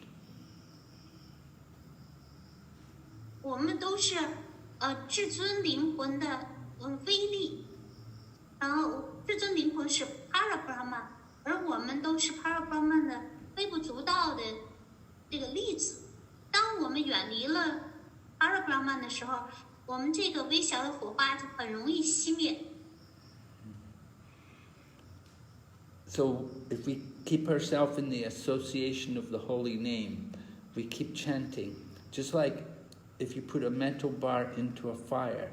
我们都是至尊灵魂的威力，然后至尊灵魂是 Para-Brahman， 而我们都是 Para-Brahman 的微不足道的这个粒子。当我们远离了 Para-Brahman 的时候，我们这个微小的火花就很容易熄灭。 So if we keep ourselves in the association of the holy name, we keep chanting, just like if you put a metal bar into a fire,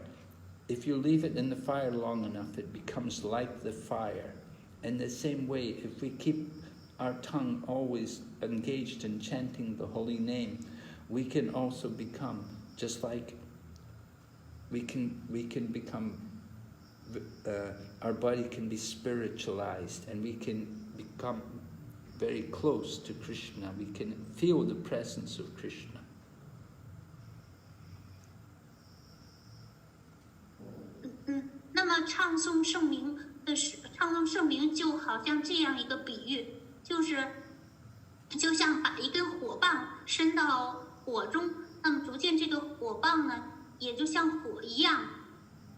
if you leave it in the fire long enough, it becomes like the fire. In the same way, if we keep our tongue always engaged in chanting the holy name, we can also become just like we can become our body can be spiritualized, and we can become very close to Krishna. We can feel the presence of Krishna. 那么唱诵圣名就好像这样一个比喻，就像把一根火棒伸到火中，那么逐渐这个火棒呢，也就像火一样。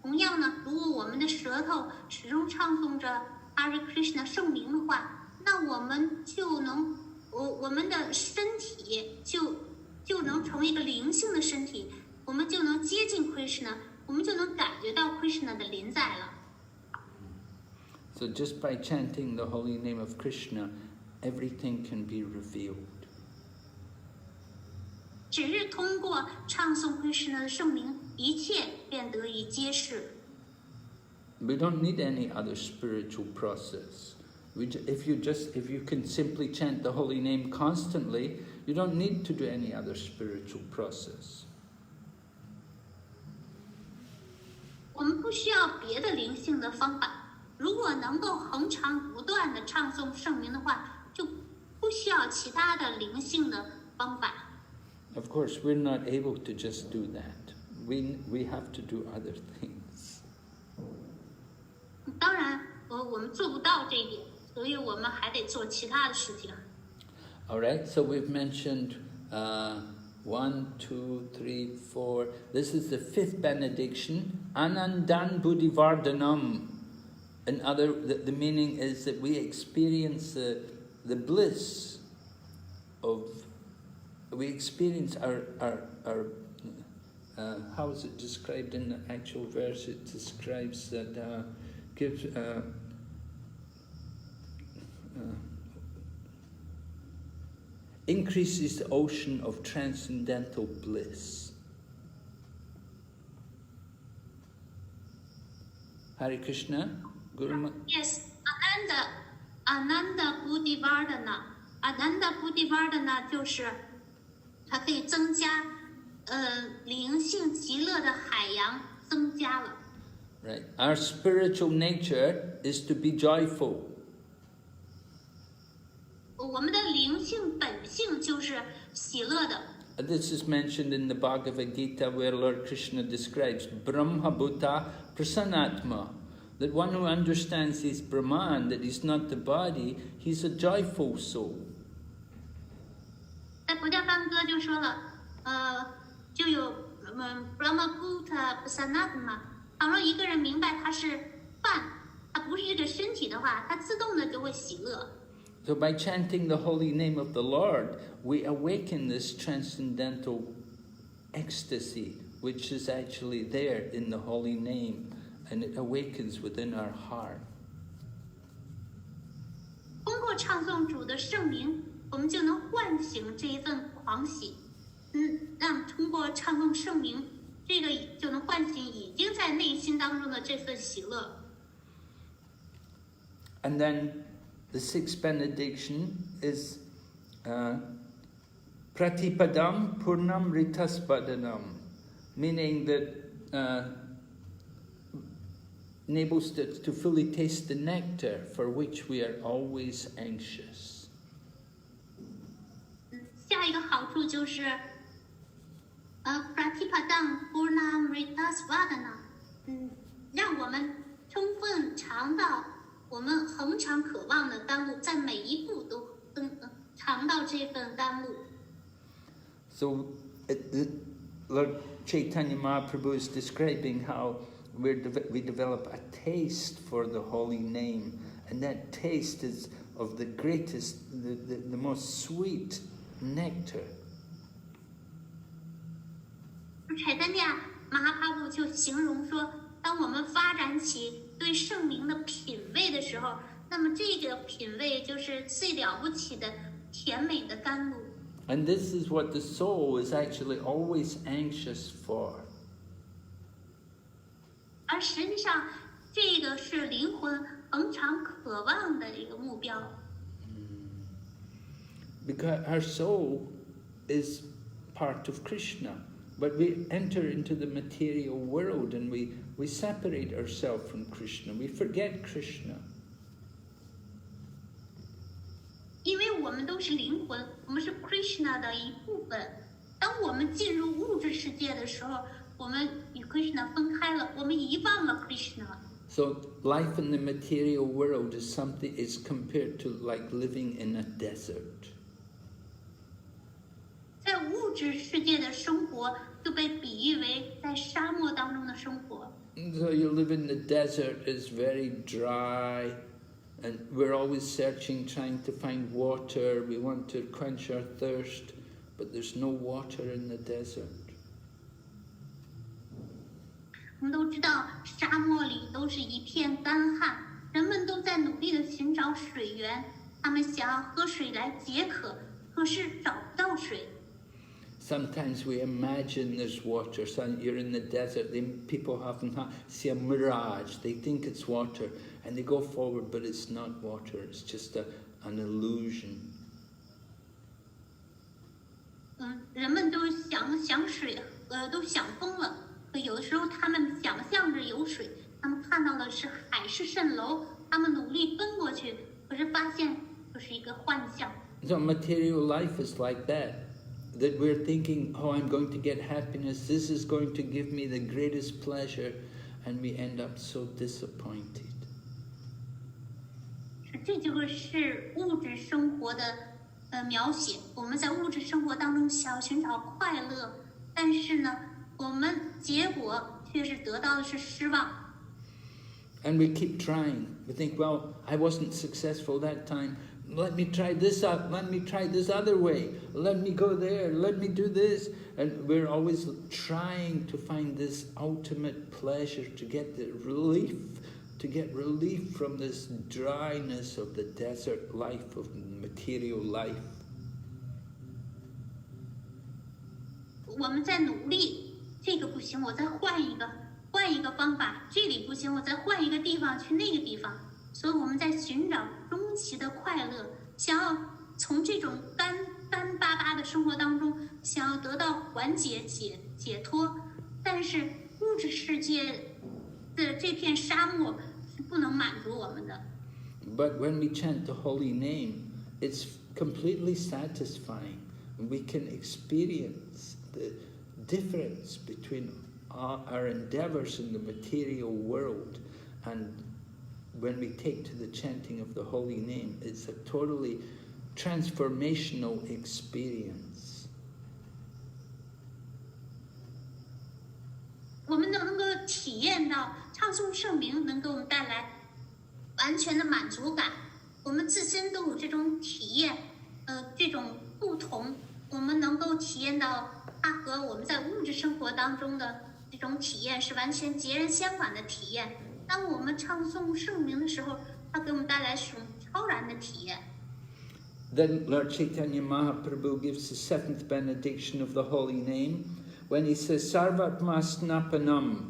同样呢，如果我们的舌头始终唱诵着 Hare Krishna 圣名的话，那我们就能，我们的身体就能成为一个灵性的身体，我们就能接近 Krishna， 我们就能感觉到 Krishna 的临在了。So just by chanting the holy name of Krishna, everything can be revealed. 只是通过唱诵 Krishna 的圣名，一切便得以揭示。 We don't need any other spiritual process. If you can simply chant the holy name constantly, you don't need to do any other spiritual process. 我们不需要别的灵性的方法。如果能够恒常不断的唱诵圣名的话，就不需要其他的灵性的方法。 Of course, we're not able to just do that. We have to do other things. 当然，我们做不到这一点，所以我们还得做其他的事情。All right, so we've mentioned 1, 2, 3, 4. This is the 5th benediction. Anandan Buddhivardhanam. The meaning is that we experience the bliss of, we experience our how is it described in the actual verse? It describes that, gives, increases the ocean of transcendental bliss. Hare Krishna, Guru. Yes, Ananda Buddhivardhana. Ananda Buddhivardhana 就是它可以增加灵性极乐的海洋增加了。Right. Our spiritual nature is to be joyful. 我们的灵性本性就是喜乐的。This is mentioned in the Bhagavad Gita, where Lord Krishna describes Brahma Bhuta Prasanatma, that one who understands his Brahman, that he's not the body, he's a joyful soul. 在佛教梵歌就说了，就有Brahma Bhuta Prasanatma。倘若一个人明白他是饭，他不是这个身体的话，他自动的就会喜乐。So by chanting the holy name of the Lord, we awaken this transcendental ecstasy, which is actually there in the holy name, and it awakens within our heart. 通过唱诵主的圣名，我们就能唤醒这一份狂喜。让通过唱诵圣名，这个就能唤醒已经在内心当中的这份喜乐。And then the 6th benediction is Pratipadam Purnam Ritaspadanam, meaning that enables us to fully taste the nectar for which we are always anxious. 下一个好处就是Pratipadam Purnam Ritasvadana，让我们充分尝到我们恒常渴望的甘露，在每一步都尝到这份甘露。So, Lord Chaitanya Mahaprabhu is describing how we develop a taste for the holy name, and that taste is of the greatest, the most sweet nectar. Chaitanya Mahaprabhu 就形容说，当我们发展起对圣名的品味的时候，那么这个品味就是最了不起的甜美的甘露。And this is what the soul is actually always anxious for. 而实际上，这个是灵魂恒常渴望的一个目标。Because our soul is part of Krishna, but we enter into the material world and we separate ourselves from Krishna. We forget Krishna. 因为我们都是灵魂，我们是 Krishna 的一部分。当我们进入物质世界的时候，我们与 Krishna 分开了，我们遗忘了 Krishna。So life in the material world is compared to like living in a desert. 在物质世界的生活就被比喻为在沙漠当中的生活。So you live in the desert, it's very dry, and we're always searching, trying to find water. We want to quench our thirst, but there's no water in the desert. 我们都知道，沙漠里都是一片干旱，人们都在努力的寻找水源，他们想要喝水来解渴，可是找不到水。Sometimes we imagine there's water. So you're in the desert, people see a mirage. They think it's water, and they go forward, but it's not water. It's just an illusion. 人们都想水，都想疯了。有的时候他们想象着有水，他们看到的是海市蜃楼，他们努力奔过去，可是发现就是一个幻象。So material life is like that. That we're thinking, oh, I'm going to get happiness, this is going to give me the greatest pleasure, and we end up so disappointed. 实这就是物质生活的描写。我们在物质生活当中想要寻找快乐，但是呢，我们结果却是得到的是失望。And we keep trying. We think, well, I wasn't successful that time. Let me try this out. Let me try this other way. Let me go there. Let me do this. And we're always trying to find this ultimate pleasure, to get the relief, to get relief from this dryness of the desert life, of material life. 我们在努力，这个不行，我再换一个方法，这里不行，我再换一个地方去那个地方。所以我们在寻找终极的快乐，想要从这种干巴巴的生活当中，想要得到缓解、解脱。但是物质世界的这片沙漠是不能满足我们的。But when we chant the holy name, it's completely satisfying. We can experience the difference between our endeavors in the material world, and when we take to the chanting of the holy name, it's a totally transformational experience. 我们能够体验到唱诵圣名能给我们带来完全的满足感，我们自身都有这种体验，这种不同，我们能够体验到它和我们在物质生活当中的这种体验是完全截然相反的体验。当我们唱诵圣名的时候，它给我们带来一种超然的体验。Then Lord Chaitanya Mahaprabhu gives the seventh benediction of the holy name when he says Sarvatma Snapanam,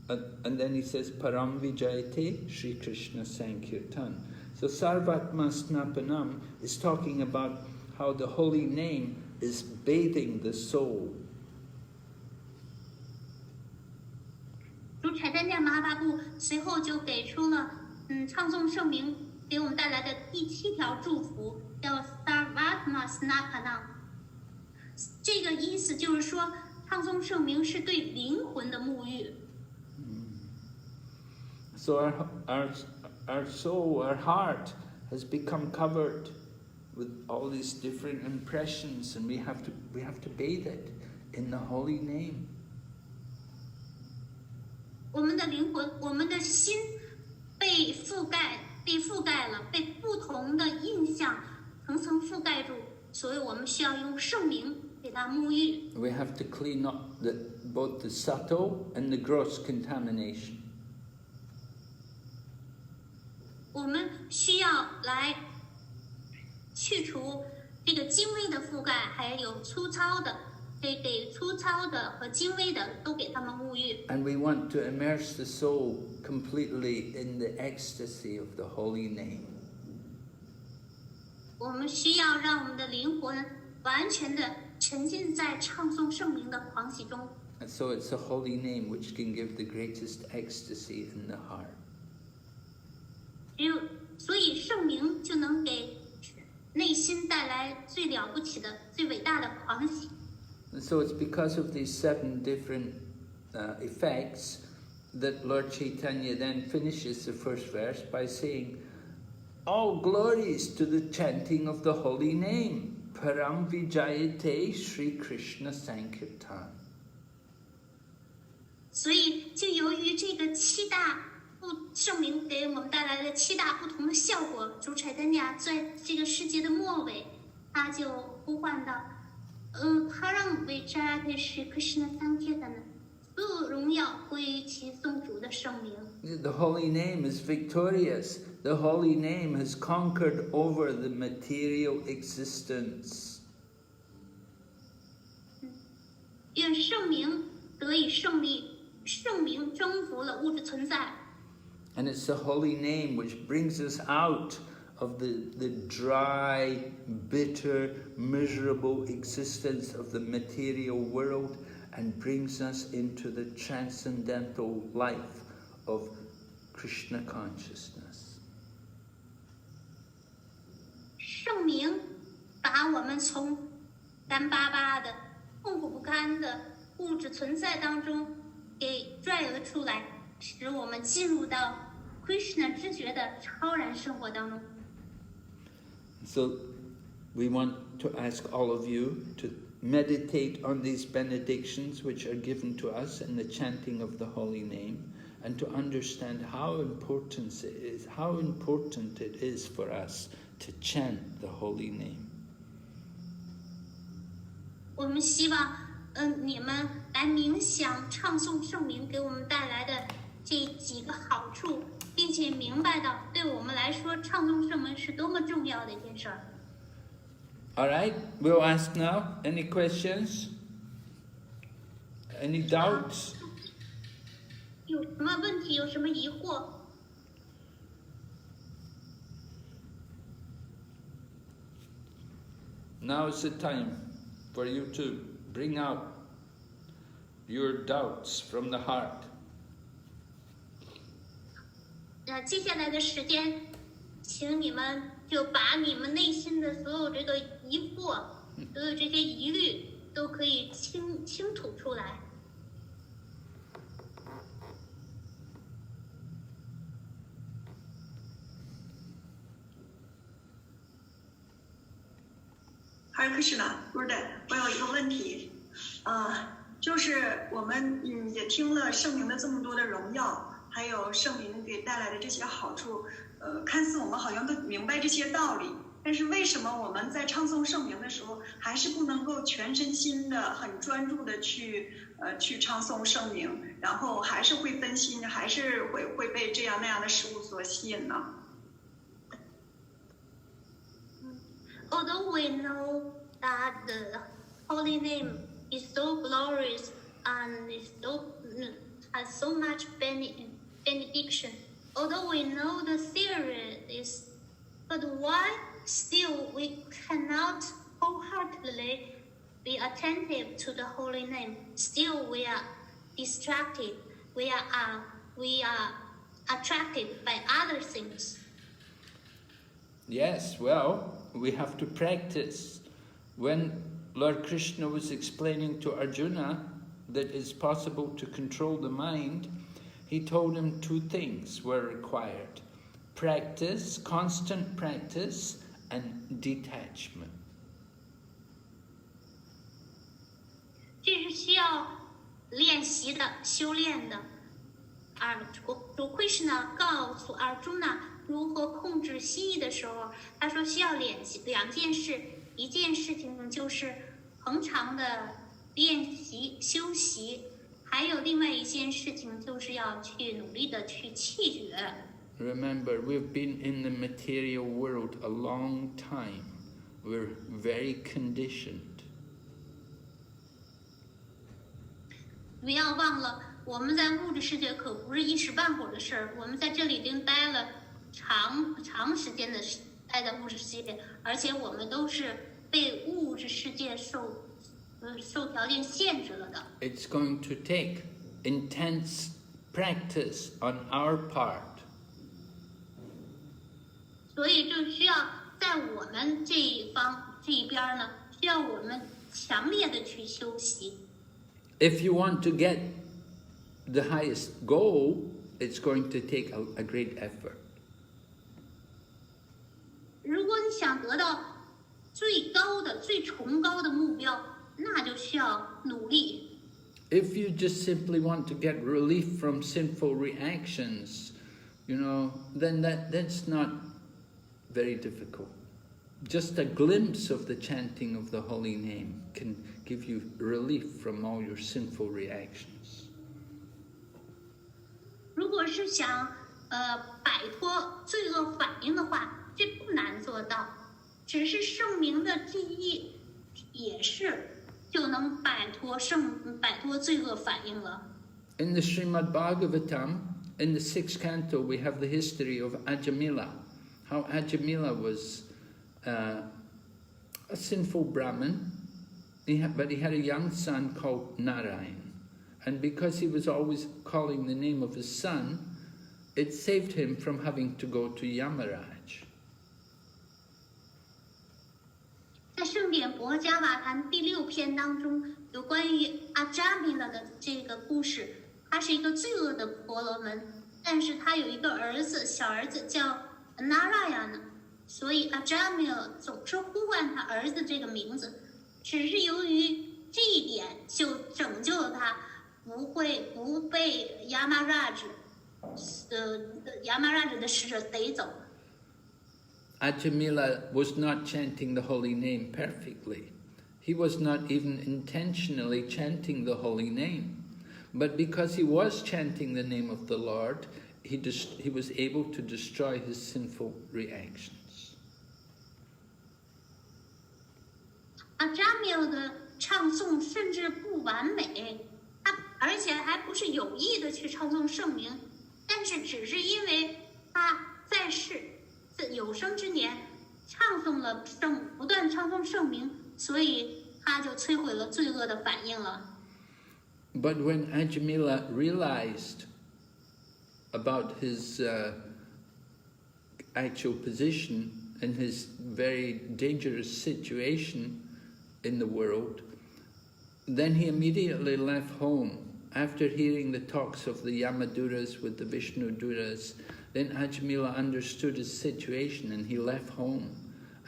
and then he says Param Vijayate Sri Krishna Sankirtan. So Sarvatma Snapanam is talking about how the holy name is bathing the soul. 主柴丹加马哈巴布随后就给出了唱诵圣名给我们带来的第7条祝福，叫 Sarvatma Snapanam。这个意思就是说，唱诵圣名是对灵魂的沐浴。So our soul, our heart has become covered with all these different impressions, and we have to bathe it in the holy name. 我们的灵魂，我们的心被覆盖了，被不同的印象层层覆盖住，所以我们需要用圣名给它沐浴。We have to clean up both the subtle and the gross contamination. 我们需要来去除这个精微的覆盖，还有粗糙的。给粗糙的和精微的都给他们沐浴。And we want to immerse the soul completely in the ecstasy of the holy name. 我们需要让我们的灵魂完全的沉浸在唱诵圣名的狂喜中。And so it's the holy name which can give the greatest ecstasy in the heart. 所以圣名就能给内心带来最了不起的、最伟大的狂喜。And so it's because of these 7 different effects that Lord Chaitanya then finishes the first verse by saying, all glories to the chanting of the holy name, Param Vijayate Sri Krishna Sankirtan. 所以就由于这个7大圣名给我们带来的7大不同的效果，主柴丹加在这个世界的末尾，他就呼唤到。他让维扎的是克什纳桑切的呢，所有荣耀归于其宗主的圣名。The holy name is victorious. The holy name has conquered over the material existence. 愿圣名得以胜利，圣名征服了物质存在。And it's the holy name which brings us out of the dry, bitter, miserable existence of the material world and brings us into the transcendental life of Krishna consciousness. 圣名把我们从干巴巴的、痛苦不堪的物质存在当中给拽了出来，使我们进入到 Krishna 知觉的超然生活当中。So we want to ask all of you to meditate on these benedictions which are given to us in the chanting of the holy name, and to understand how important it is for us to chant the holy name. 我们希望，你们来冥想唱诵圣名给我们带来的这几个好处，并且明白到对我们来说，唱诵圣名是多么重要的一件事儿。All right, we'll ask now. Any questions? Any doubts? 有什么问题？有什么疑惑？ Now is the time for you to bring out your doubts from the heart. 接下来的时间，请你们就把你们内心的所有这个疑惑、所有这些疑虑，都可以倾吐出来。 Hare Krishna，不是的，我有一个问题，就是我们也听了圣明的这么多的荣耀，还有圣明给带来的这些好处，看似我们好像都明白这些道理，但是为什么我们在唱诵圣名的时候，还是不能够全身心的、很专注的去唱诵圣名，然后还是会分心，还是会被这样那样的事物所吸引呢？ Although we know that the holy name is so glorious and has so much benediction, although we know the theory is, but why still we cannot wholeheartedly be attentive to the holy name? Still we are distracted. We are attracted by other things. Yes, well, we have to practice. When Lord Krishna was explaining to Arjuna that it's possible to control the mind, he told him two things were required: practice, constant practice, and detachment. 这是需要练习的、修炼的。主 Krishna 告诉 Arjuna 如何控制心意的时候，他说需要练习两件事，一件事情就是恒常的练习修习，还有另外一件事情就是要去努力的去弃绝。Remember, we've been in the material world a long time. We're very conditioned. 不要忘了，我们在物质世界可不是一时半会儿的事儿，我们在这里已经待了长时间的待在物质世界，而且我们都是被物质世界受条件限制了的。It's going to take intense practice on our part. 所以就需要在我们这一边呢，需要我们强烈的去修习。If you want to get the highest goal, it's going to take a great effort. 如果你想得到最高的、最崇高的目标，那就需要努力。If you just simply want to get relief from sinful reactions, then that's not very difficult. Just a glimpse of the chanting of the holy name can give you relief from all your sinful reactions. 如果是想摆脱罪恶反应的话，这不难做到，只是圣明的记忆也是就能摆脱罪恶反应了。In the Srimad Bhagavatam, in the 6th canto, we have the history of Ajamila. How Ajamila was a sinful Brahmin, but he had a young son called Narayan. And because he was always calling the name of his son, it saved him from having to go to Yamaraj. 在圣典博伽瓦坛第6篇当中，有关于阿扎米拉的这个故事。他是一个罪恶的婆罗门，但是他有一个小儿子叫 Narayana，所以阿扎米尔总是呼唤他儿子这个名字，只是由于这一点就拯救了他，不被亚麻拉吉的使者逮走。Ajamila was not chanting the holy name perfectly. He was not even intentionally chanting the holy name. But because he was chanting the name of the Lord, he was able to destroy his sinful reactions. 阿扎米尔的唱诵甚至不完美，而且还不是有意的去唱诵圣名，但是只是因为他在世有生之年不断唱诵圣名，所以他就摧毁了罪恶的反应了。But when Ajamila realized about his actual position and his very dangerous situation in the world, then he immediately left home. After hearing the talks of the Yamaduras with the Vishnuduras, then Ajamila understood his situation and he left home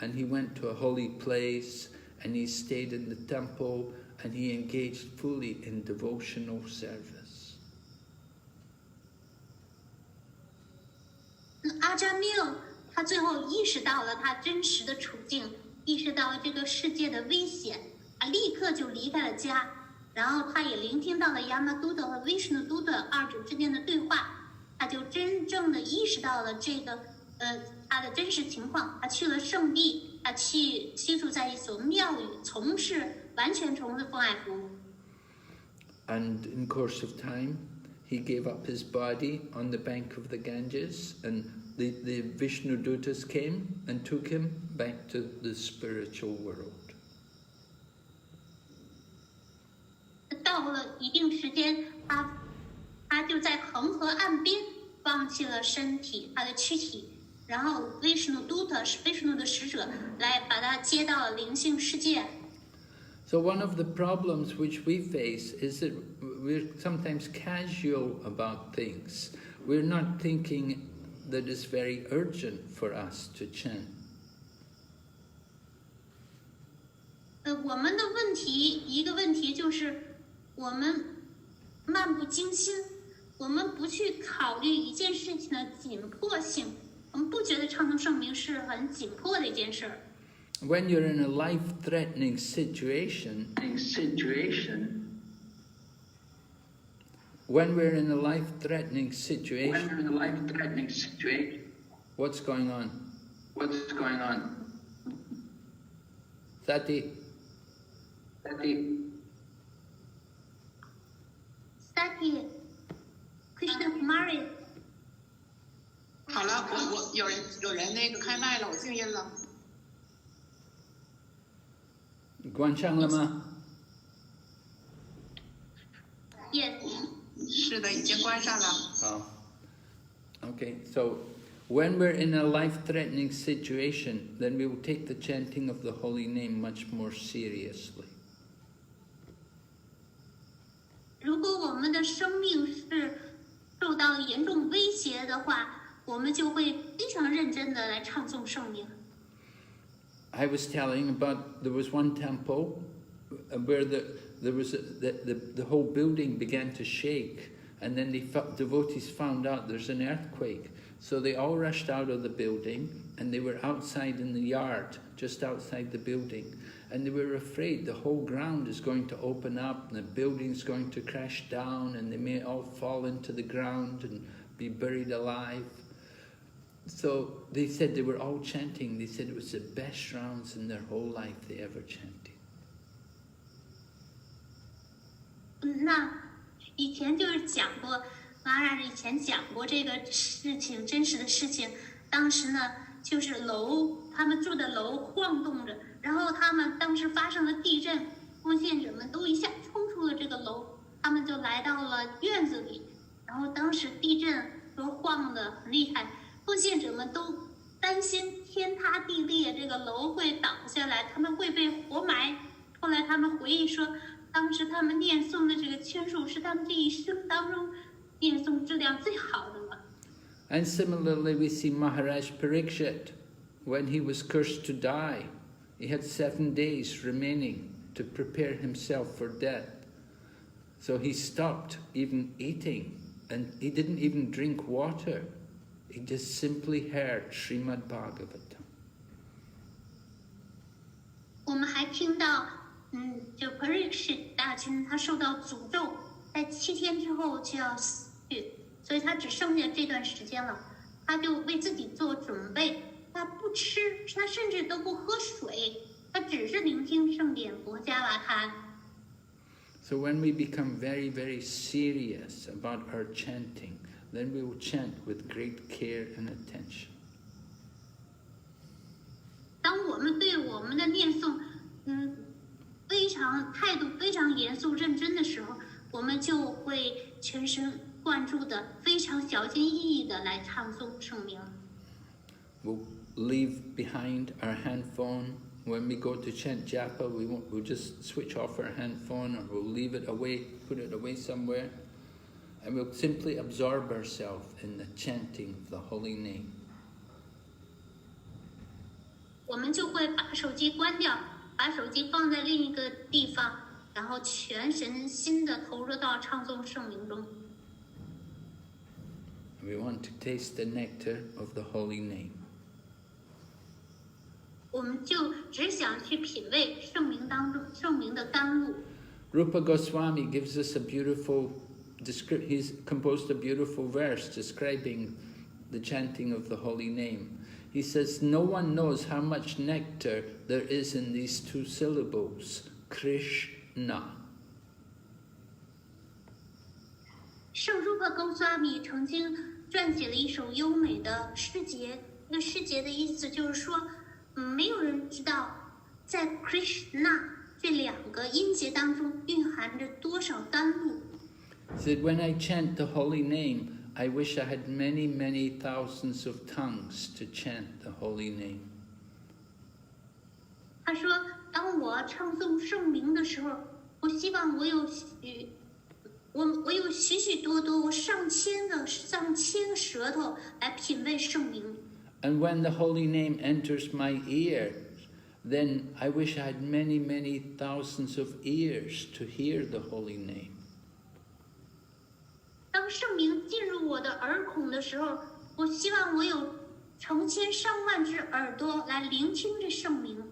and he went to a holy place and he stayed in the temple and he engaged fully in devotional service. 阿扎米尔他最后意识到了他真实的处境，意识到了这个世界的危险，立刻就离开了家。然后他也聆听到了亚麻都德和维什努都德二者之间的对话，他就真正的意识到了这个他的真实情况。他去了圣地，他居住在一所庙宇，完全从事奉爱服务。And in course of time, he gave up his body on the bank of the Ganges, and the Vishnudutas came and took him back to the spiritual world. 到了一定时间，他就在恒河岸边放弃了身体，他的躯体，然后维什努的使者来把他接到了灵性世界。So one of the problems which we face is that we're sometimes casual about things. We're not thinking that it's very urgent for us to chant. 我们的一个问题就是我们漫不经心，我们不去考虑一件事情的紧迫性，我们不觉得唱诵圣名是很紧迫的一件事儿。When you're in a life-threatening situation, when we're in a life-threatening situation, what's going on? Sati. Krishna Kumari。好了，我有人那个开麦了，我静音了。Guanchang Lama. Yes. 是的，已经关上了。Okay, so when we're in a life-threatening situation, then we will take the chanting of the holy name much more seriously. 如果我们的生命是受到严重威胁的话，我们就会非常认真的来唱诵圣名。I was telling about there was one temple where the whole building began to shake, and then the devotees found out there's an earthquake, so they all rushed out of the building and they were outside in the yard, just outside the building, and they were afraid the whole ground is going to open up and the building's going to crash down and they may all fall into the ground and be buried alive. So they said they were all chanting. They said it was the best rounds in their whole life they ever chanted. 那以前就是讲过，马拉以前讲过这个事情，真实的事情。当时呢，就是他们住的楼晃动着，然后他们当时发生了地震，奉献者们都一下冲出了这个楼，他们就来到了院子里，然后当时地震都晃得很厉害。奉献者们都担心天塌地裂，这个楼会倒下来，他们会被活埋。后来他们回忆说，当时他们念诵的这个圈数是他们这一生当中念诵质量最好的了。And similarly, we see Maharaj Parikshit. when he was cursed to die, he had 7 days remaining to prepare himself for death. So he stopped even eating, and he didn't even drink water. He just simply heard Srimad Bhagavatam. 我们还听到，就 Parikshit 大臣他受到诅咒，在7天之后就要死去，所以他只剩下这段时间了，他就为自己做准备，他不吃，他甚至都不喝水，他只是聆听圣典佛伽瓦谈。So when we become very, very serious about our chanting, then we will chant with great care and attention. 当我们对我们的念诵，态度非常严肃认真的时候，我们就会全神贯注的、非常小心翼翼的来唱诵圣名。We'll leave behind our handphone. When we go to chant japa, we'll just switch off our handphone, or we'll leave it away, put it away somewhere, and we'll simply absorb ourselves in the chanting of the holy name. 我们就会把手机关掉，把手机放在另一个地方，然后全身心的投入到唱诵圣名中。We want to taste the nectar of the holy name. 我们就只想去品味圣名当中圣名的甘露。Rupa Goswami gives us a beautiful he's composed a beautiful verse describing the chanting of the holy name. He says, no one knows how much nectar there is in these 2 syllables, Krishna. 圣รู帕高萨米曾经撰写了一首优美的诗节，那诗节的意思就是说，没有人知道在 Krishna 这2个音节当中蕴含着多少甘露。He said, when I chant the holy name, I wish I had many, many thousands of tongues to chant the holy name. 他说，当我唱诵圣名的时候，我希望我有许许多多，我上千个舌头来品味圣名。And when the holy name enters my ear, then I wish I had many, many thousands of ears to hear the holy name. 当圣名进入我的耳孔的时候，我希望我有成千上万只耳朵来聆听这圣名。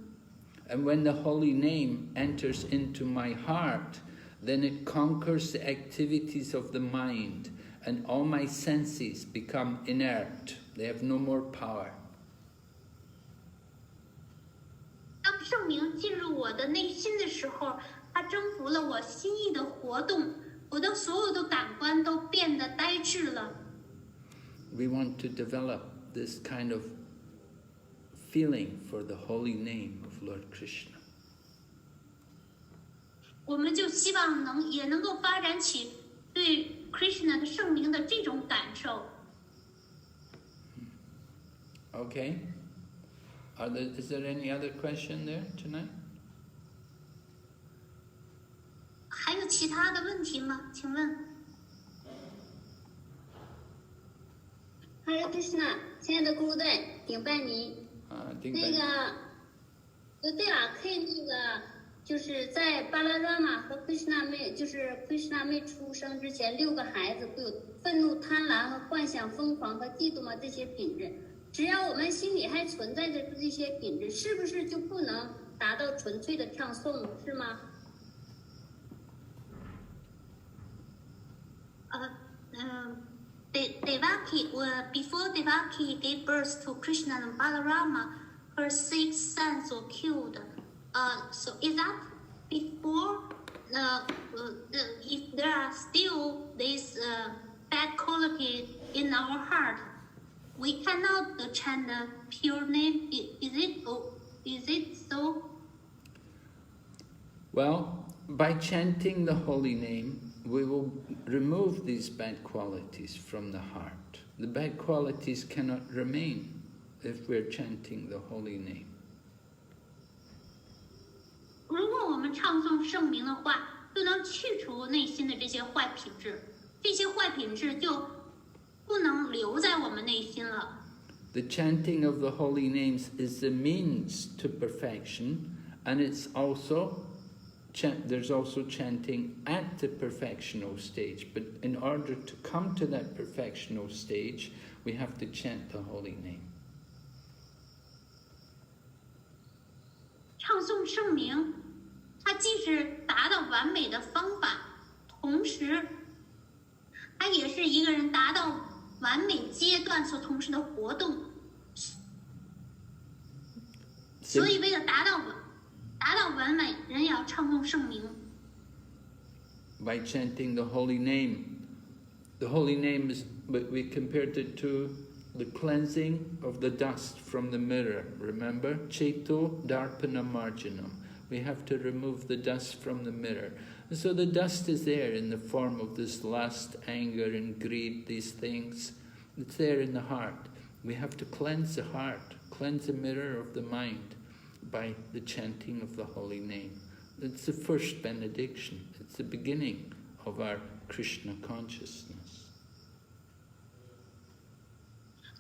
And when the holy name enters into my heart, then it conquers the activities of the mind, and all my senses become inert. They have no more power. 当圣名进入我的内心的时候，它征服了我心意的活动，我的所有的感官都变得呆滞了。We want to develop this kind of feeling for the holy name of Lord Krishna. 我们就希望也能够发展起对 Krishna 的圣名的这种感受。Okay. Is there any other question there tonight? 还有其他的问题吗？请问。Hare Krishna， 亲爱的咕噜队，顶拜你。那个，对了，可以那个，就是在巴拉拉玛和 Krishna 妹，就是 Krishna 妹出生之前，6个孩子会有愤怒、贪婪和幻想、疯狂和嫉妒吗？这些品质，只要我们心里还存在着这些品质，是不是就不能达到纯粹的唱诵，是吗？Devaki, before Devaki gave birth to Krishna and Balarama, her 6 sons were killed. So is that before? If there are still this bad quality in our heart, we cannot chant the pure name. Is it so? Well, by chanting the holy name, we will remove these bad qualities from the heart. The bad qualities cannot remain if we're chanting the holy name. 如果我们唱诵圣名的话，就能去除内心的这些坏品质，这些坏品质就不能留在我们内心了。The chanting of the holy names is the means to perfection, and it's also there's also chanting at the perfectional stage. But in order to come to that perfectional stage, we have to chant the holy name. 唱诵圣名，它既是达到完美的方法，同时，它也是一个人达到完美阶段所同时的活动。所以，为了达到完美，人也要唱诵圣名。By chanting the holy name is, we compared it to the cleansing of the dust from the mirror. Remember? Cheto darpana marjanam. We have to remove the dust from the mirror. And so the dust is there in the form of this lust, anger and greed, these things. It's there in the heart. We have to cleanse the heart, cleanse the mirror of the mind by the chanting of the holy name. It's the first benediction. It's the beginning of our Krishna consciousness.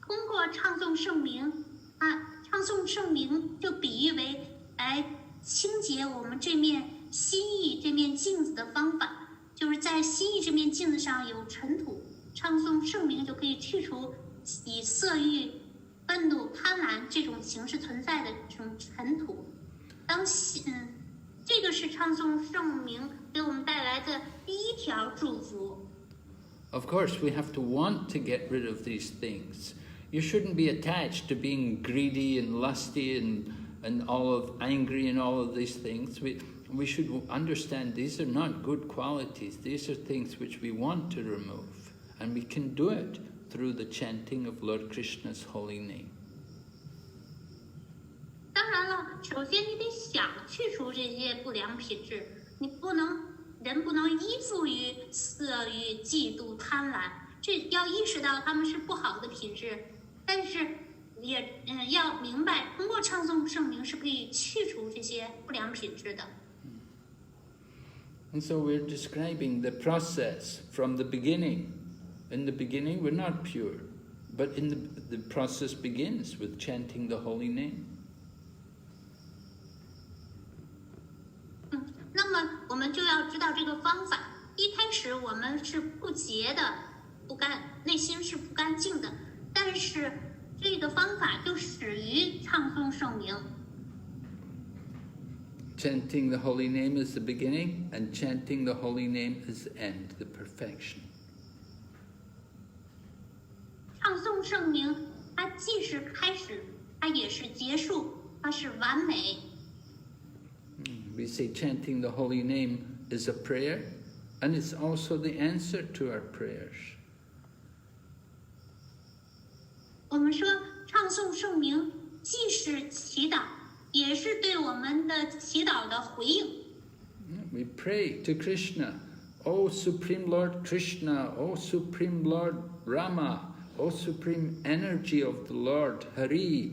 通过唱诵圣名唱诵圣名就比喻为来清洁我们这面心意这面镜子的方法，就是在心意这面镜子上有尘土，唱诵圣名就可以去除以色欲、愤怒、贪婪这种形式存在的这种尘土。这个是唱诵圣名给我们带来的第一条祝福。Of course, we have to want to get rid of these things. You shouldn't be attached to being greedy and lusty and all of angry and all of these things. We should understand these are not good qualities. These are things which we want to remove. And we can do it through the chanting of Lord Krishna's holy name. 当然了，首先你得想去除这些不良品质，人不能依附于色欲、嫉妒、贪婪，这要意识到他们是不好的品质。但是也要明白，通过唱诵圣名是可以去除这些不良品质的。And so we're describing the process from the beginning. In the beginning, we're not pure, but the process begins with chanting the holy name. 那么我们就要知道这个方法。一开始我们是不洁的，内心是不干净的。但是这个方法就始于唱诵圣名。Chanting the holy name is the beginning, and chanting the holy name is the end, the perfection. 唱诵圣名，它既是开始，它也是结束，它是完美。We say chanting the holy name is a prayer, and it's also the answer to our prayers. 我们说唱诵圣名既是祈祷，也是对我们的祈祷的回应。We pray to Krishna, O Supreme Lord Krishna, O Supreme Lord Rama, O Supreme Energy of the Lord Hari,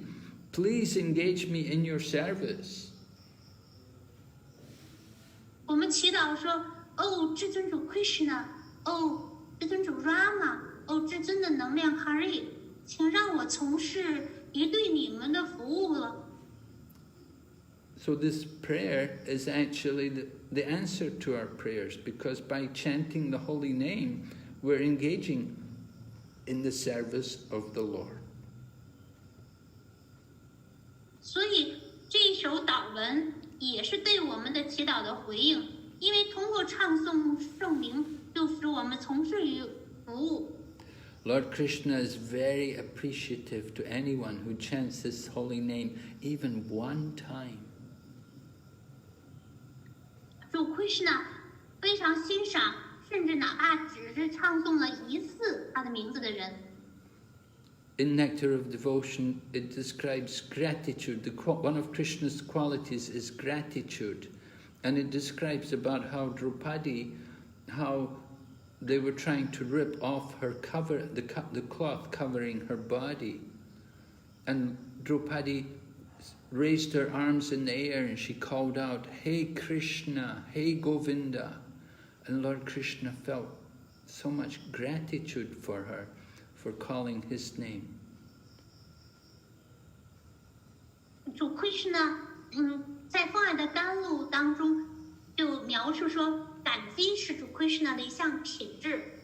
please engage me in your service. 我们祈祷说：“哦，至尊主 Krishna， 哦，至尊主 Rama， 哦，至尊的能量 Hari。”请让我从事于对你们的服务了。So this prayer is actually the answer to our prayers, because by chanting the holy name, we're engaging in the service of the Lord. 所以这一首祷文也是对我们的祈祷的回应，因为通过唱诵圣名，就使我们从事于服务。Lord Krishna is very appreciative to anyone who chants this holy name even one time. 主 Krishna 非常欣赏，甚至哪怕只是唱诵了一次他的名字的人。In Nectar of Devotion, it describes gratitude. One of Krishna's qualities is gratitude. And it describes about how Draupadi, how they were trying to rip off her cover, the cloth covering her body. And Draupadi raised her arms in the air and she called out, "Hey Krishna, hey Govinda." And Lord Krishna felt so much gratitude for her, for calling his name. 主 Krishna 在《放爱的甘露》当中就描述说，感激是主 Krishna 的一项品质。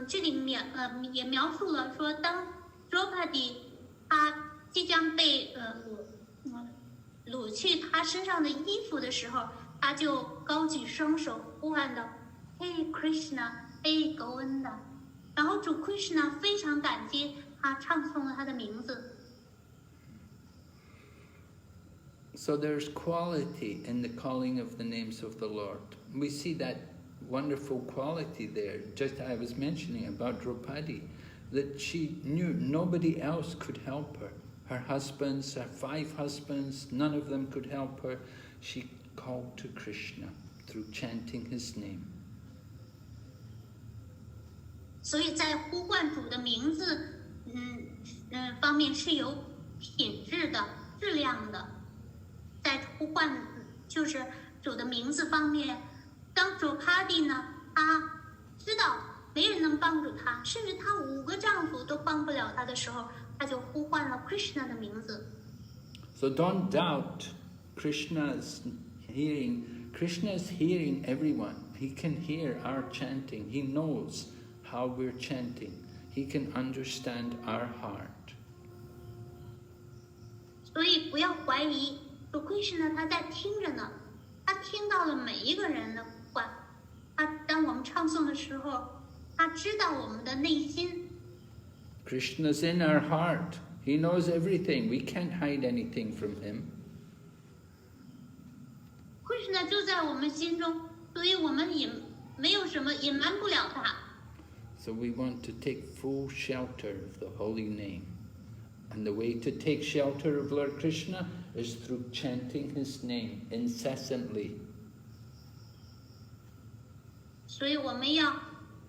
这里面也描述了说，当 Draupadi 他即将被掳去他身上的衣服的时候，他就高举双手呼喊道 ：“Hey Krishna, Hey Govinda。”然后主 Krishna 非常感激他，唱诵了他的名字。So there's quality in the calling of the names of the Lord. We see that wonderful quality there. Just I was mentioning about Draupadi, that she knew nobody else could help her. Her husbands, her 5 husbands, none of them could help her. She called to Krishna through chanting his name. 所以在呼唤主的名字，方面是有品质的、质量的。在呼唤就是主的名字方面，当主 Draupadi 呢，他知道没人能帮助他，甚至她5个丈夫都帮不了她的时候，她就呼唤了 Krishna 的名字。So don't doubt Krishna's hearing everyone. He can hear our chanting. He knows how we're chanting. He can understand our heart. 所以不要怀疑，主 Krishna 他在听着呢，他听到了每一个人的呼唤。当我们唱诵的时候，他知道我们的内心。Krishna's in our heart. He knows everything. We can't hide anything from him. Krishna 就在我们心中，所以我们也没有什么隐瞒不了他。So we want to take full shelter of the holy name. And the way to take shelter of Lord Krishna is through chanting his name incessantly. 所以我们要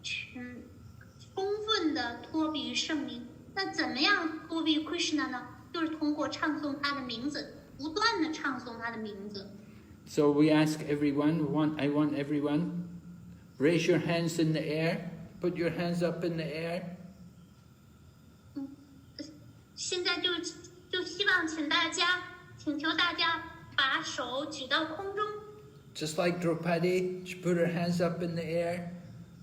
充分的托庇于圣灵。那怎么样托庇 Krishna 呢？就是通过唱诵他的名字，不断的唱诵他的名字。So we ask everyone, I want everyone, raise your hands in the air, put your hands up in the air. 现在就希望请求大家把手举到空中。Just like Draupadi, she put her hands up in the air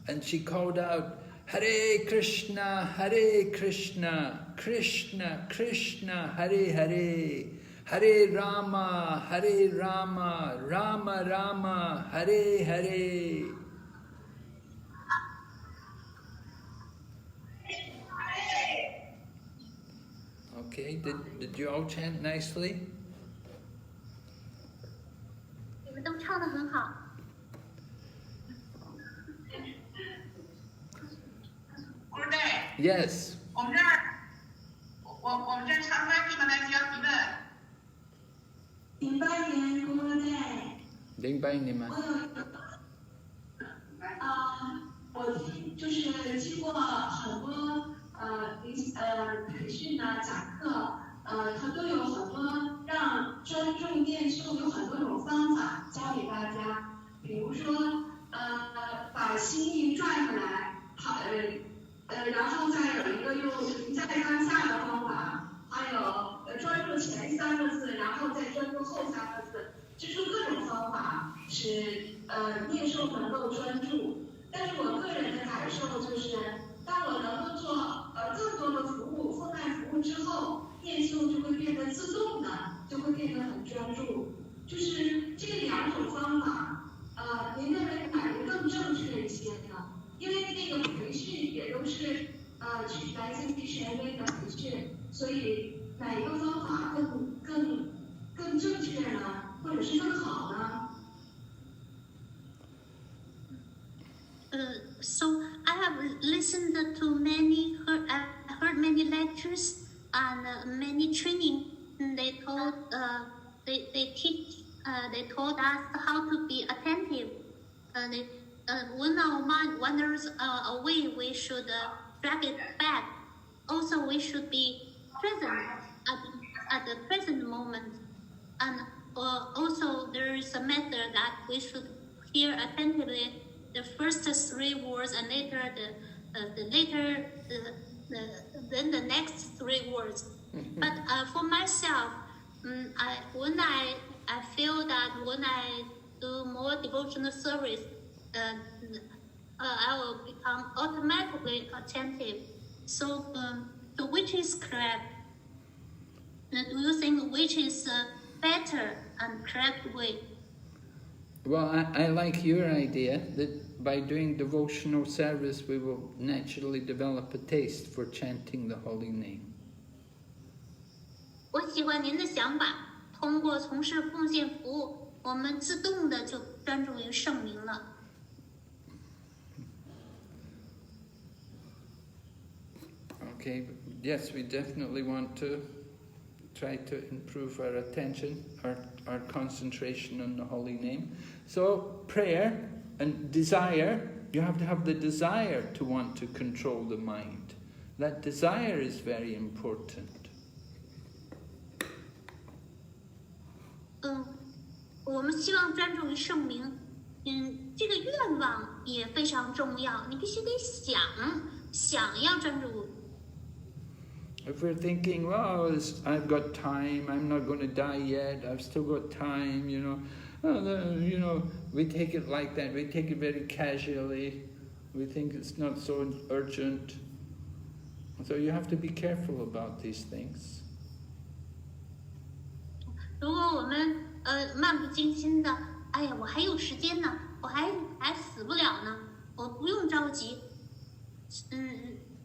and she called out, Hare Krishna, Hare Krishna, Krishna Krishna, Hare Hare, Hare Rama, Hare Rama, Rama Rama, Hare Hare. Okay, did you all chant nicely? 你们都唱得很好。Yes. 我们这唱歌是来需要提问。明白你们。我就是经过很多培训啊讲课，它都有很多让专注念诵有很多种方法教给大家，比如说把心意转回来，然后再有一个用停在当下的方法，还有专注前3个字，然后再专注后3个字，就是各种方法使念诵能够专注。但是我个人的感受就是，当我能够做更多的服务、奉爱服务之后，念诵就会变得自动的，就会变得很专注。就是这2种方法，您认为哪个更正确一些呢？因为那个培训也都是来自于权威的培训，所以哪一个方法更正确呢？或者是更好呢？ So I have listened to many, heard many lectures and many training. They told they told us how to be attentive. When our mind wanders away, we should drag it back. Also, we should be present at the present moment. And also, there is a method that we should hear attentively the first 3 words and later then the next 3 words. But for myself, when I feel that when I do more devotional service, I will become automatically attentive. So which is correct? Do you think which is better and correct way? Well, I like your idea that by doing devotional service we will naturally develop a taste for chanting the holy name. 我喜欢您的想法，通过从事奉献服务，我们自动的就专注于圣名了。Okay, yes, we definitely want to try to improve our attention, our concentration on the holy name. So prayer and desire, you have to have the desire to want to control the mind. That desire is very important. 我们希望专注于圣名，这个愿望也非常重要，你必须得想要专注。If we're thinking, well, I've got time, I'm not going to die yet, I've still got time, we take it like that, we take it very casually, we think it's not so urgent. So you have to be careful about these things. 如果我们漫不经心的，哎呀，我还有时间呢，我还死不了呢，我不用着急。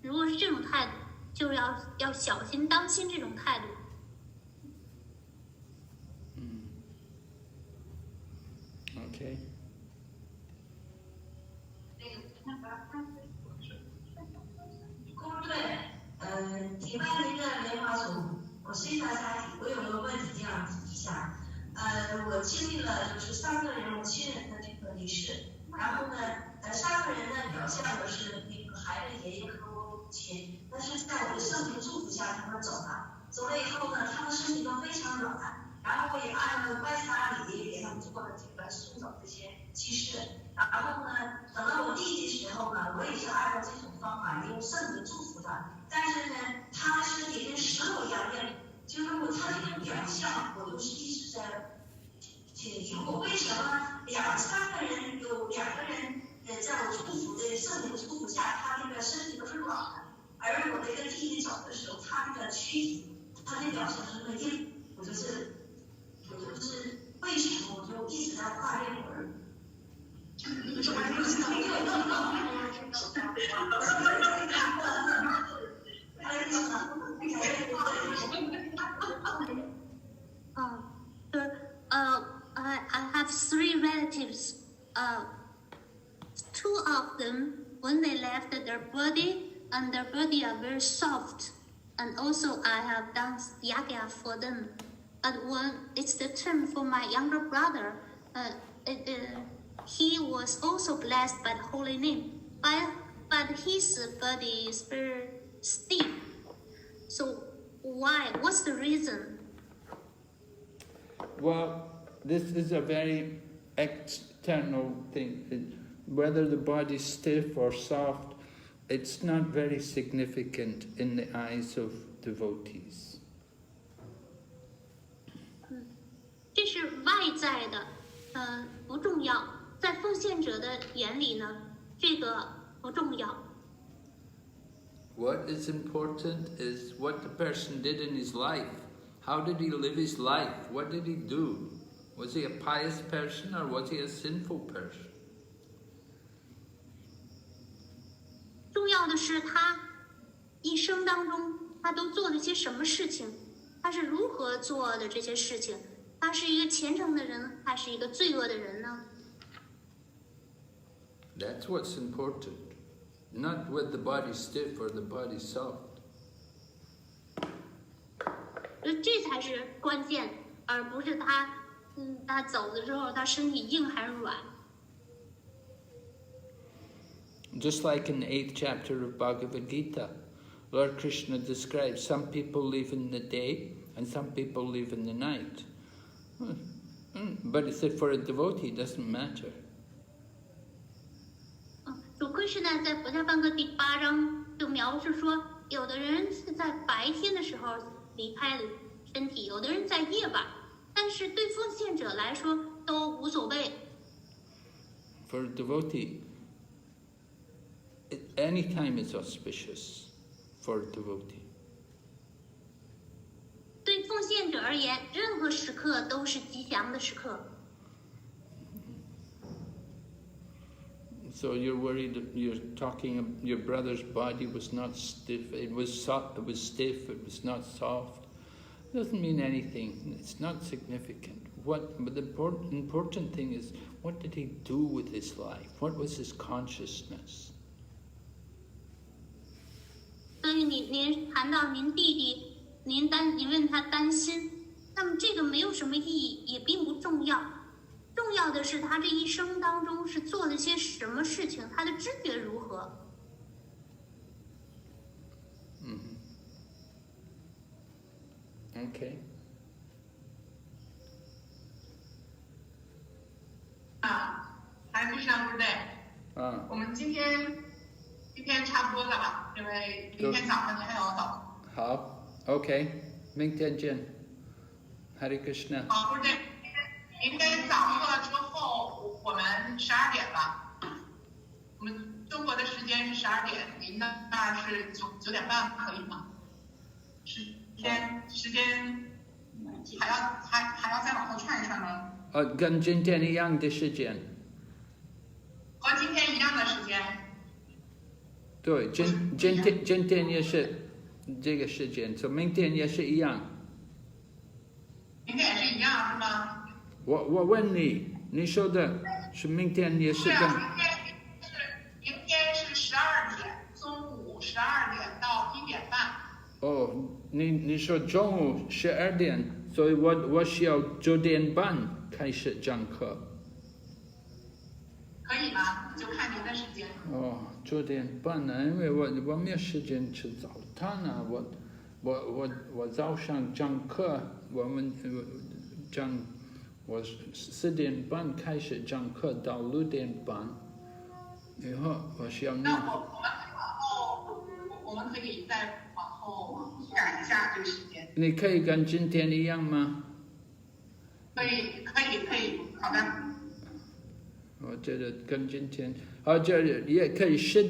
如果是这种态度，就要小心当心这种态度。Okay. 请问那个莲花组，我是一大家庭，我有个问题这样提一下。我经历了就是3个人、5亲人的这个离世，然后呢，3个人呢表现的是那个孩子爷爷和我母亲，但是在我的圣灵祝福下，他们走了。走了以后呢，他们身体都非常软，然后我也按照拜塔礼给他们做了这个送走这些仪式。然后呢，等到我弟弟的时候呢，我也是按照这种方法用圣灵祝福他。但是呢，他的身体跟石头一样硬，就是他这个表象，我就是一直在疑惑，为什么3个人有2个人在我祝福的圣灵祝福下，他这个身体都是软的，而我这个弟弟走的时候，他这个躯体，他的表象是那么硬，我就是为什么我就一直在画这个人。I have 3 relatives. 2 of them, when they left their body, and their body are very soft. And also I have done yagya for them. But when it's the turn for my younger brother, he was also blessed by the holy name. But his body is very stiff. So why? What's the reason? Well, this is a very external thing. Whether the body is stiff or soft, it's not very significant in the eyes of devotees. 这是外在的，不重要。在奉献者的眼里呢，这个不重要。What is important is what the person did in his life. How did he live his life? What did he do? Was he a pious person or was he a sinful person? 重要的是他一生当中他都做了些什么事情，他是如何做的这些事情，他是一个虔诚的人还是一个罪恶的人呢？ That's what's important, not whether the body's stiff or the body's soft. 这才是关键，而不是他走的时候他身体硬还是软。 Just like in the 8th chapter of Bhagavad Gita, Lord Krishna describes some people live in the day and some people live in the night. But he said for a devotee it doesn't matter. 主Krishna在佛家半歌第8章就描述说，有的人是在白天的时候离开了身体，有的人在夜晚，但是对奉献者来说都无所谓。For a devotee, any time is auspicious for a devotee. 对奉献者而言，任何时刻都是吉祥的时刻。So you're worried, you're talking, your brother's body was not stiff, it was soft, it was stiff, it was not soft. Doesn't mean anything, it's not significant. But the important thing is, what did he do with his life? What was his consciousness? 所以您谈到您弟弟，您问他担心，那么这个没有什么意义，也并不重要。重要的是他这一生当中是做了些什么事情，他的知觉如何。Okay. 还是上不对。我们今天差不多了吧？因为明天早上你还要走。好 ，OK， 明天见。Hare Krishna。好，不是，明天早课之后我们12点吧。我们中国的时间是12点，您那儿是9点半，可以吗？时间还要再往后串一串吗？跟今天一样的时间。和今天一样的时间。对，今天也是这个时间，所以明天也是一样。明天也是一样，是吗？我问你，你说的是明天也是跟？是啊，明天是12点，中午12点到1点半。哦，你说中午12点，所以我需要9点半开始讲课。可以吗？就看您的时间。哦，9点半呢，因为我没有时间吃早餐啊，我早上讲课，我4点半开始讲课到6点半，以后我需要。那我们可以再往后赶一下这个时间。你可以跟今天一样吗？可以，好的。我觉得跟今天，这也可以10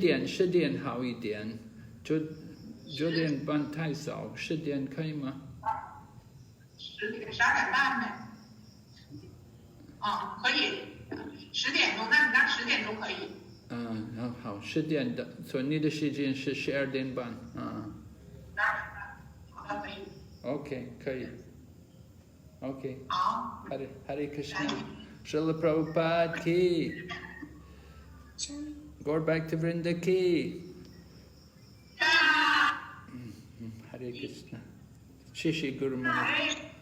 点好一点，9点半太少，10点可以吗？12点半呗。可以，10点钟，那你那10点钟可以。好，10点的，所以你的时间是12点半，12点半，好的，可以。OK， 可以。OK。好。Hare Krishna。Srila Prabhupada ki. Go back to Vrinda ki. Hare Krishna. Shishi Guru Maharaj.